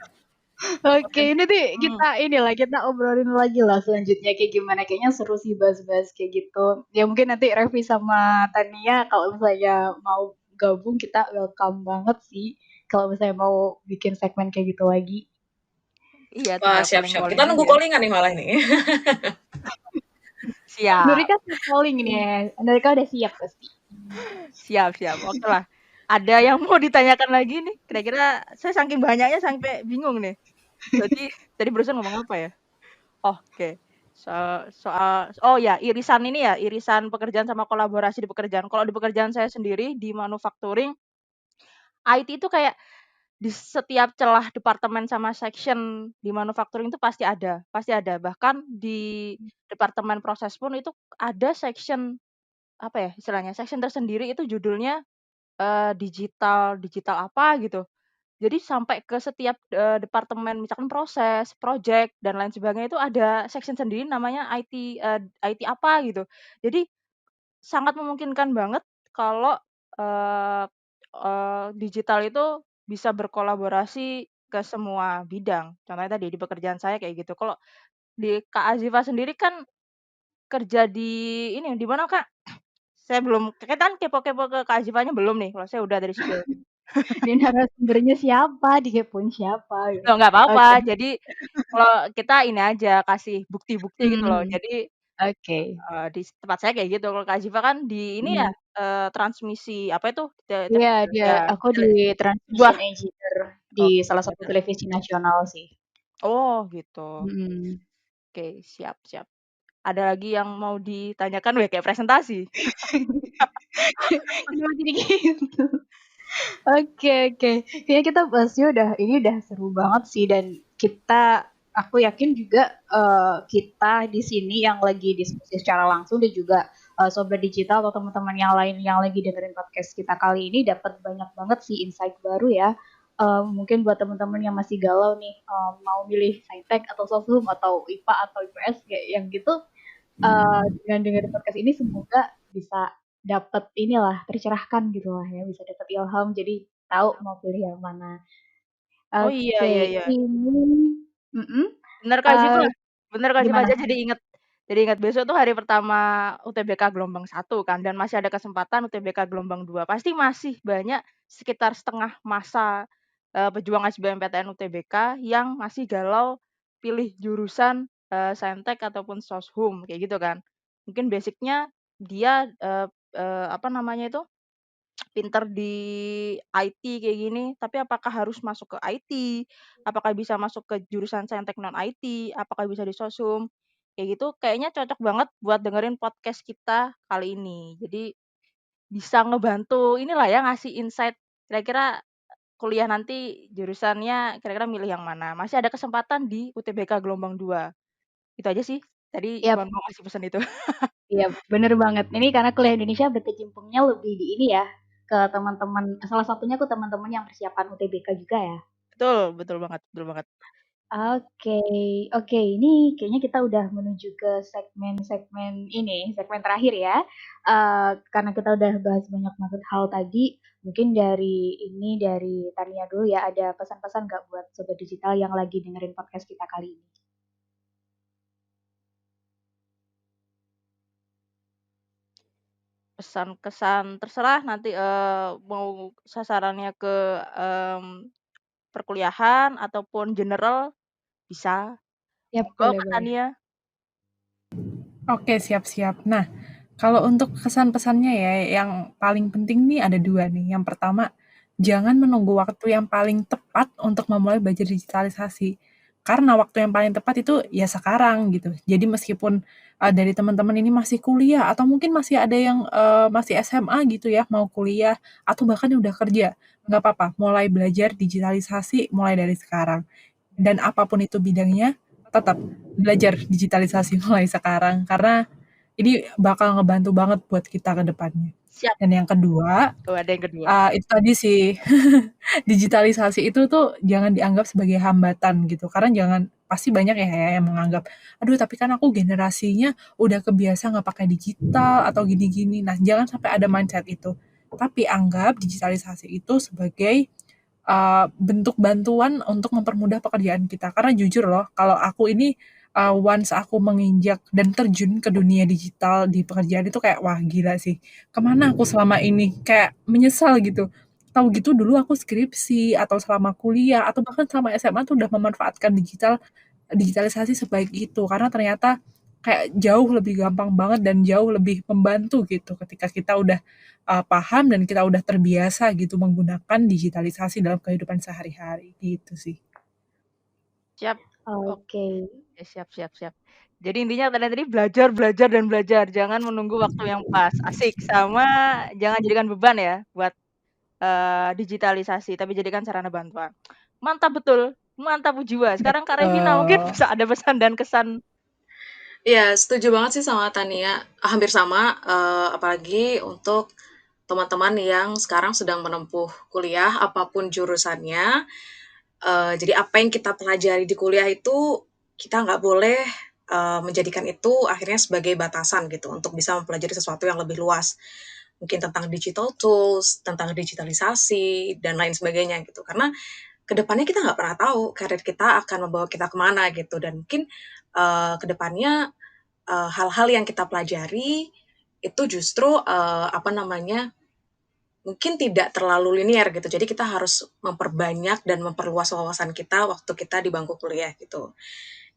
A: Oke, ini tuh
B: Hmm.
A: kita obrolin lagi lah selanjutnya kayak gimana. Kayaknya seru sih bahas-bahas kayak gitu. Ya mungkin nanti Revi sama Tania kalau misalnya mau gabung kita welcome banget sih. Kalau misalnya mau bikin segmen kayak gitu lagi.
B: Iya,
D: Wah,
B: tinggal
D: siap-siap.
B: calling-calling
D: Kita nunggu
B: aja.
D: callingan nih malah nih.
B: Siap.
A: Nurika siap calling ini ya. Nurika udah siap pasti.
B: Siap. Oke lah. Ada yang mau ditanyakan lagi nih? Kira-kira saya saking banyaknya sampai bingung nih. Jadi tadi barusan ngomong apa ya? Oke. Soal irisan pekerjaan sama kolaborasi di pekerjaan. Kalau di pekerjaan saya sendiri di manufacturing, IT itu kayak di setiap celah departemen sama section di manufacturing itu pasti ada. Bahkan di departemen proses pun itu ada section apa ya istilahnya? Section tersendiri itu judulnya digital apa gitu. Jadi sampai ke setiap departemen misalkan proses, project dan lain sebagainya itu ada section sendiri namanya IT apa gitu. Jadi sangat memungkinkan banget kalau eee digital itu bisa berkolaborasi ke semua bidang. Contohnya tadi di pekerjaan saya kayak gitu. Kalau di Kak Azifa sendiri kan kerja di ini di mana, Kak? Saya belum kan kepo-kepo ke Kak Azifanya belum nih, kalau saya udah dari situ.
A: Ini narasumbernya siapa? Dikepoin siapa? Gitu.
B: Loh nggak apa-apa,
A: Oke.
B: jadi kalau kita ini aja, kasih bukti-bukti gitu loh. Jadi,
A: Oke.
B: di tempat saya kayak gitu, kalau Kak Azifa kan di ini ya, transmisi apa itu,
A: Iya, aku di
B: sebuah
A: transmission engineer di
B: oke,
A: salah satu televisi nasional sih.
B: oh gitu.
A: Mhm.
B: Oke, siap. Ada lagi yang mau ditanyakan? Weh, kayak presentasi.
A: Kenapa jadi gitu? Oke. Kayaknya kita bahasnya udah seru banget sih dan aku yakin juga kita di sini yang lagi diskusi secara langsung dan juga sobat digital atau teman-teman yang lain yang lagi dengerin podcast kita kali ini dapat banyak banget sih insight baru ya. Mungkin buat teman-teman yang masih galau nih mau milih Saintek atau Sosum atau IPA atau IPS kayak yang gitu dengan dengerin podcast ini semoga bisa dapat inilah tercerahkan gitu lah ya, bisa dapat ilham jadi tahu mau pilih yang mana.
B: Oh iya.
A: Oke, ini mhm,
B: Bener Kak Ziva,
A: eee,
B: aja
A: gimana?
B: jadi inget besok tuh hari pertama UTBK gelombang 1 kan, dan masih ada kesempatan UTBK gelombang 2. Pasti masih banyak sekitar setengah masa, pejuang SBMPTN UTBK yang masih galau pilih jurusan, Saintek ataupun Soshum kayak gitu kan. Mungkin basic-nya dia, apa namanya itu, pinter di IT kayak gini, tapi apakah harus masuk ke IT? Apakah bisa masuk ke jurusan saintek non IT? Apakah bisa di Sosum? Kayak gitu kayaknya cocok banget buat dengerin podcast kita kali ini. Jadi bisa ngebantu inilah ya ngasih insight kira-kira kuliah nanti jurusannya kira-kira milih yang mana. Masih ada kesempatan di UTBK gelombang 2. Itu aja sih. Tadi
A: Yap,
B: cuma mau ngasih pesan itu.
A: iya bener banget. Ini karena kuliah Indonesia berkecimpungnya lebih di ini ya, ke teman-teman salah satunya ke teman-teman yang persiapan UTBK juga ya.
B: Betul banget.
A: Oke, ini kayaknya kita udah menuju ke segmen terakhir ya. Karena kita udah bahas banyak banget hal tadi, mungkin dari Tania dulu ya, ada pesan-pesan nggak buat sobat digital yang lagi dengerin podcast kita kali ini?
B: Pesan kesan terserah nanti mau sasarannya ke perkuliahan ataupun general bisa.
A: Yap,
B: Monggo Kak
A: boleh.
B: Tania.
C: Oke, siap-siap. Nah, kalau untuk kesan-pesannya ya, yang paling penting nih ada 2 nih. Yang pertama, jangan menunggu waktu yang paling tepat untuk memulai belajar digitalisasi. Karena waktu yang paling tepat itu ya sekarang gitu. Jadi meskipun dari teman-teman ini masih kuliah atau mungkin masih ada yang masih SMA gitu ya, mau kuliah atau bahkan yang udah kerja, nggak apa-apa. Mulai belajar digitalisasi mulai dari sekarang. Dan apapun itu bidangnya, tetap belajar digitalisasi mulai sekarang karena ini bakal ngebantu banget buat kita ke depannya.
B: Siap.
C: Dan yang kedua,
B: Oh, ada yang kedua.
C: itu tadi sih digitalisasi itu tuh jangan dianggap sebagai hambatan gitu. Karena
E: pasti banyak ya yang menganggap, aduh tapi kan aku generasinya udah kebiasa nggak pakai digital atau gini-gini. Nah, jangan sampai ada mindset itu. Tapi anggap digitalisasi itu sebagai bentuk bantuan untuk mempermudah pekerjaan kita. Karena jujur loh, kalau aku ini once aku menginjak dan terjun ke dunia digital di pekerjaan itu kayak wah gila sih. Kemana aku selama ini? Kayak menyesal gitu. Tahu gitu dulu aku skripsi atau selama kuliah atau bahkan selama SMA tuh udah memanfaatkan digitalisasi sebaik itu karena ternyata kayak jauh lebih gampang banget dan jauh lebih membantu gitu ketika kita udah paham dan kita udah terbiasa gitu menggunakan digitalisasi dalam kehidupan sehari-hari gitu sih.
B: Siap.
A: Oke.
B: Siap. Jadi intinya tadi belajar, dan belajar. Jangan menunggu waktu yang pas. Asik. Sama jangan jadikan beban ya buat digitalisasi, tapi jadikan sarana bantuan. Mantap betul. Mantap jiwa. Sekarang Kak Revina mungkin bisa ada pesan dan kesan.
D: Iya, setuju banget sih sama Tania. Hampir sama, apalagi untuk teman-teman yang sekarang sedang menempuh kuliah, apapun jurusannya. Jadi apa yang kita pelajari di kuliah itu, kita nggak boleh menjadikan itu akhirnya sebagai batasan gitu, untuk bisa mempelajari sesuatu yang lebih luas. Mungkin tentang digital tools, tentang digitalisasi, dan lain sebagainya gitu. Karena kedepannya kita nggak pernah tahu karir kita akan membawa kita kemana gitu. Dan mungkin kedepannya hal-hal yang kita pelajari itu justru mungkin tidak terlalu linear gitu. Jadi kita harus memperbanyak dan memperluas wawasan kita waktu kita di bangku kuliah gitu.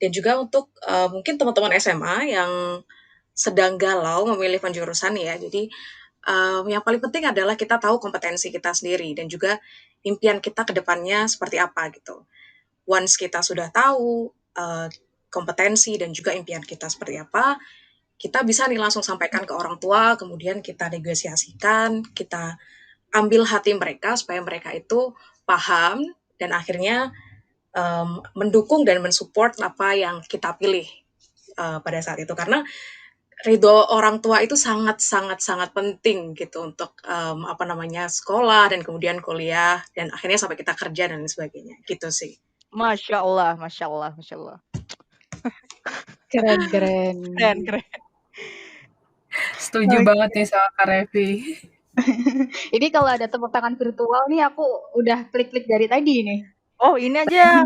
D: Dan juga untuk mungkin teman-teman SMA yang sedang galau memilih penjurusan ya. Jadi yang paling penting adalah kita tahu kompetensi kita sendiri dan juga impian kita ke depannya seperti apa gitu. Once kita sudah tahu kompetensi dan juga impian kita seperti apa, kita bisa nih langsung sampaikan ke orang tua, kemudian kita negosiasikan, kita ambil hati mereka supaya mereka itu paham dan akhirnya mendukung dan mensupport apa yang kita pilih pada saat itu. Karena ridho orang tua itu sangat penting gitu untuk sekolah dan kemudian kuliah dan akhirnya sampai kita kerja dan sebagainya gitu sih.
B: Masya Allah.
A: Keren.
B: Keren.
E: Setuju banget nih sama Kak Revi.
A: Ini kalau ada tepuk tangan virtual nih aku udah klik-klik dari tadi nih.
B: Oh, ini aja.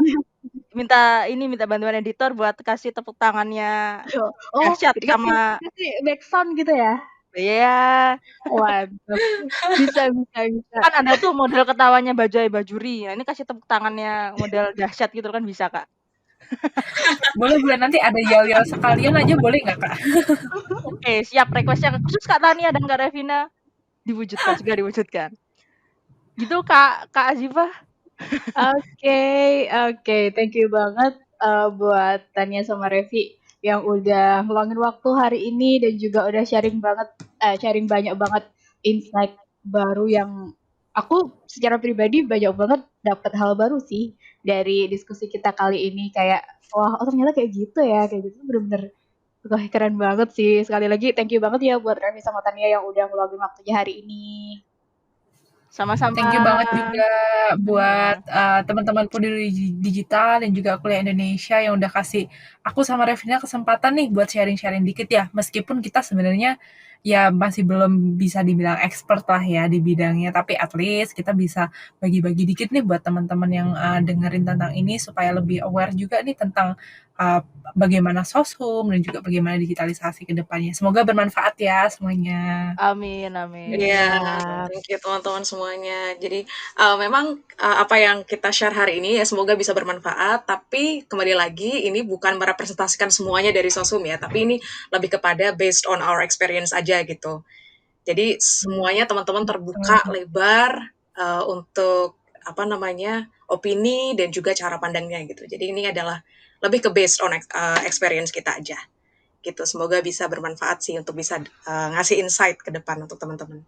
B: minta bantuan editor buat kasih tepuk tangannya. Dahsyat sama
A: kasih back sound gitu ya.
B: Iya.
A: Waduh. Bisa.
B: Kan ada tuh model ketawanya Bajai Bajuri. Nah, ini kasih tepuk tangannya model dahsyat gitu kan bisa, Kak.
E: boleh nanti ada yel-yel sekalian aja boleh nggak Kak?
B: Oke, siap. Requestnya khusus Kak Tania dan Kak Revina segera diwujudkan. Gitu Kak Azifah.
A: Oke, thank you banget buat Tania sama Revi yang udah ngeluangin waktu hari ini dan juga udah sharing banyak banget insight baru yang aku secara pribadi banyak banget dapat hal baru sih dari diskusi kita kali ini kayak wah ternyata kayak gitu ya kayak gitu bener-bener keren banget sih. Sekali lagi thank you banget ya buat Revi sama Tania yang udah ngeluangin waktunya hari ini.
B: Sama-sama.
E: Thank you banget juga buat teman-teman Peduli Digital dan juga Kuliah Indonesia yang udah kasih aku sama Revina kesempatan nih buat sharing-sharing dikit ya. Meskipun kita sebenarnya ya masih belum bisa dibilang expert lah ya di bidangnya, tapi at least kita bisa bagi-bagi dikit nih buat teman-teman yang dengerin tentang ini supaya lebih aware juga nih tentang bagaimana soshum dan juga bagaimana digitalisasi ke depannya. Semoga bermanfaat ya semuanya.
B: Amin.
D: Iya, thank you teman-teman semuanya. Jadi memang apa yang kita share hari ini ya semoga bisa bermanfaat. Tapi kembali lagi ini bukan merepresentasikan semuanya dari Soshum ya, tapi ini lebih kepada based on our experience aja gitu. Jadi semuanya teman-teman terbuka lebar untuk opini dan juga cara pandangnya gitu. Jadi ini adalah lebih ke based on experience kita aja. Gitu. Semoga bisa bermanfaat sih untuk bisa ngasih insight ke depan untuk teman-teman.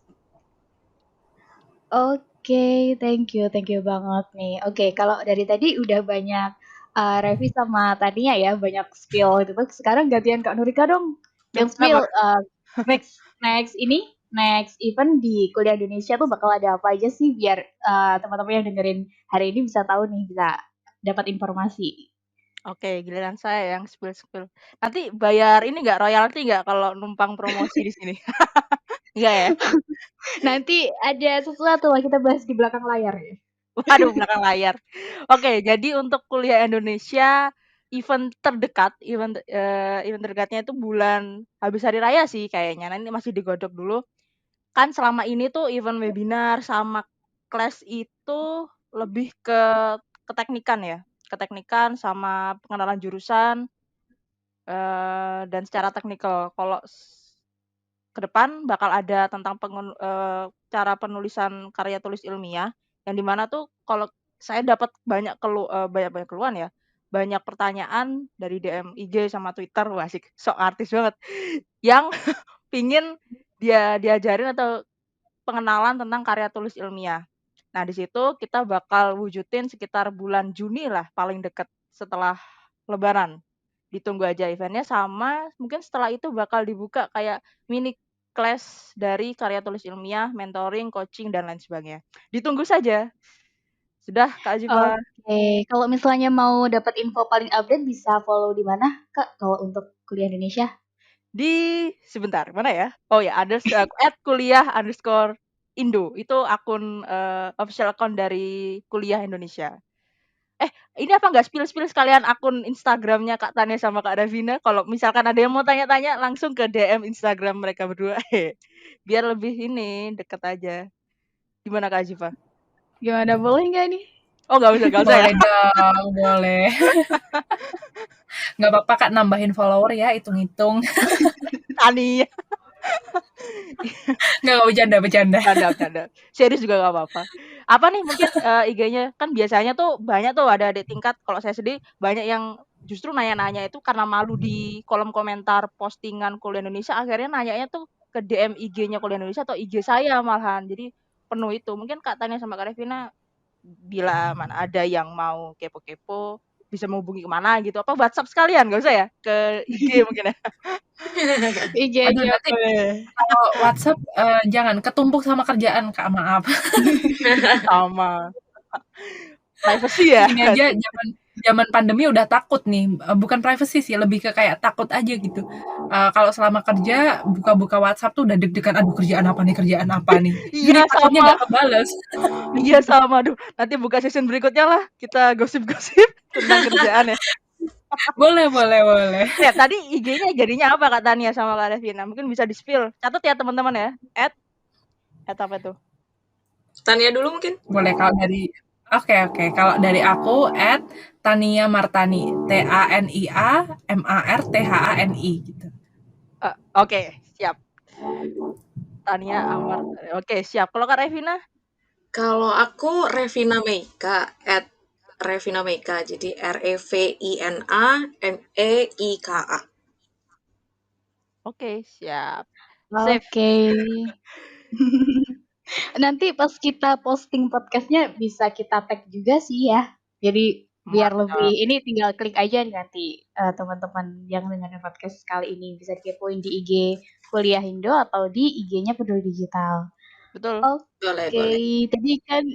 A: Oke, thank you banget nih. Oke, kalau dari tadi udah banyak Revi sama Tania ya, banyak spill gitu. Sekarang gantian Kak Nurika dong. Yang spill next event di Kuliah Indonesia tuh bakal ada apa aja sih biar teman-teman yang dengerin hari ini bisa tahu nih, bisa dapat informasi.
B: Oke, giliran saya yang spill-spill. Nanti bayar ini nggak, royalti nggak kalau numpang promosi di sini? Enggak ya?
A: Nanti ada sesuatu lah kita bahas di belakang layar ya.
B: Waduh, belakang layar. Oke, jadi untuk kuliah Indonesia, event terdekatnya itu bulan habis hari raya sih kayaknya. Nanti masih digodok dulu. Kan selama ini tuh event webinar sama kelas itu lebih ke keteknikan ya. Keteknikan sama pengenalan jurusan dan secara teknikal. Kalau ke depan bakal ada tentang cara penulisan karya tulis ilmiah yang dimana tuh kalau saya dapat banyak keluhan ya, banyak pertanyaan dari DM IG sama Twitter, wah asik, sok artis banget, yang pingin dia diajarin atau pengenalan tentang karya tulis ilmiah. Nah di situ kita bakal wujudin sekitar bulan Juni lah paling deket setelah Lebaran. Ditunggu aja eventnya, sama mungkin setelah itu bakal dibuka kayak mini kelas dari karya tulis ilmiah, mentoring, coaching, dan lain sebagainya. Ditunggu saja. Sudah, Kak Azifa.
A: Oke, kalau misalnya mau dapat info paling update bisa follow di mana, Kak? Kalau untuk kuliah Indonesia?
B: Sebentar, mana ya? Oh ya, @kuliah_Indo. Itu akun official account dari Kuliah Indonesia. Ini apa nggak spill sekalian akun Instagramnya Kak Tania sama Kak Davina? Kalau misalkan ada yang mau tanya-tanya langsung ke DM Instagram mereka berdua. Biar lebih ini deket aja. Gimana Kak Azifa?
A: Gimana, boleh nggak nih?
B: Oh nggak usah ya?
E: Boleh dong, boleh. Nggak apa-apa Kak, nambahin follower ya, hitung-hitung.
B: Tania.
E: Nggak bercanda.
B: Bercanda. Serius juga nggak apa-apa. Apa nih mungkin IG-nya kan biasanya tuh banyak tuh ada adik tingkat. Kalau saya sendiri banyak yang justru nanya-nanya itu karena malu di kolom komentar postingan Kuliah Indonesia, akhirnya nanyanya tuh ke DM IG-nya Kuliah Indonesia atau IG saya malahan. Jadi penuh itu. Mungkin Kak Tania sama Kak Revina bila mana ada yang mau kepo-kepo bisa menghubungi kemana gitu, apa WhatsApp sekalian, nggak usah ya ke IG mungkin ya.
A: IG
E: Aduh,
A: aja
E: nanti
A: boleh.
E: kalau WhatsApp jangan ketumpuk sama kerjaan Kak, maaf.
B: Sama privacy ya.
E: Ini aja zaman pandemi udah takut nih, bukan privacy sih, lebih ke kayak takut aja gitu. Kalau selama kerja buka-buka WhatsApp tuh udah deg-degan, aduh kerjaan apa nih. Jadi
B: Iya
E: takutnya
B: sama.
E: nggak kebales.
B: Iya sama. Aduh, nanti buka season berikutnya lah kita gosip-gosip tentang kerjaan ya.
E: Boleh.
B: Ya, tadi IG-nya jadinya apa Kak Tania sama Kak Revina? Mungkin bisa di-spill. Catat ya teman-teman ya. At apa tuh?
D: Tania dulu mungkin.
E: Boleh kalau dari Oke. Kalau dari aku @Tania Martani, TANIA MARTHANI gitu.
B: Oke, siap. Tania Amar. Oke, siap. Kalau Kak Revina?
D: Kalau aku Revina Meika @Revina Meika, jadi REVINA MEIKA.
B: Oke, siap. Save.
A: Oke. Nanti pas kita posting podcastnya bisa kita tag juga sih ya. Jadi biar lebih ini tinggal klik aja nanti teman-teman yang dengerin podcast kali ini bisa kepoin di IG Kuliah Indo atau di IG-nya Peduli Digital.
B: Betul.
D: Boleh.
A: Tadi kan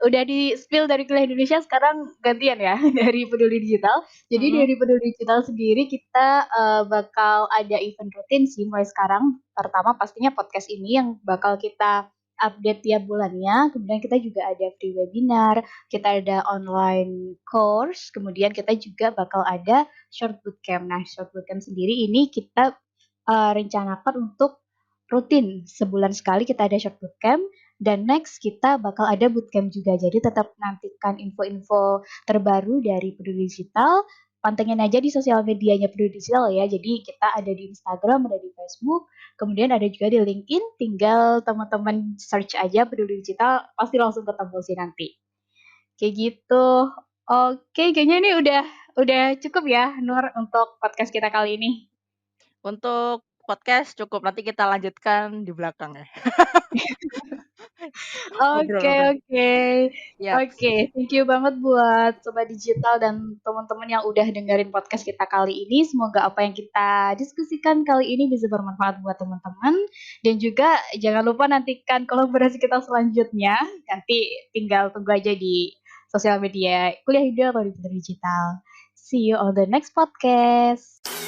A: udah di spill dari Kuliah Indonesia, sekarang gantian ya dari Peduli Digital. Jadi dari Peduli Digital sendiri kita bakal ada event rutin sih mulai sekarang. Pertama pastinya podcast ini yang bakal kita update tiap bulannya. Kemudian kita juga ada free webinar, kita ada online course, kemudian kita juga bakal ada short bootcamp. Nah, short bootcamp sendiri ini kita rencanakan untuk rutin sebulan sekali kita ada short bootcamp, dan next kita bakal ada bootcamp juga. Jadi tetap nantikan info-info terbaru dari Peduli Digital. Pantengin aja di sosial medianya Peduli Digital ya. Jadi kita ada di Instagram, ada di Facebook, kemudian ada juga di LinkedIn. Tinggal teman-teman search aja Peduli Digital, pasti langsung ketemu sih nanti. Kayak gitu. Oke, kayaknya ini udah cukup ya, Nur, untuk podcast kita kali ini.
B: Untuk podcast cukup, nanti kita lanjutkan di belakang ya.
A: Oke, thank you banget buat Sobat Digital dan teman-teman yang udah dengerin podcast kita kali ini. Semoga apa yang kita diskusikan kali ini bisa bermanfaat buat teman-teman. Dan juga jangan lupa nantikan kolaborasi kita selanjutnya. Nanti tinggal tunggu aja di sosial media Kuliah Indo atau di Peduli Digital. See you on the next podcast.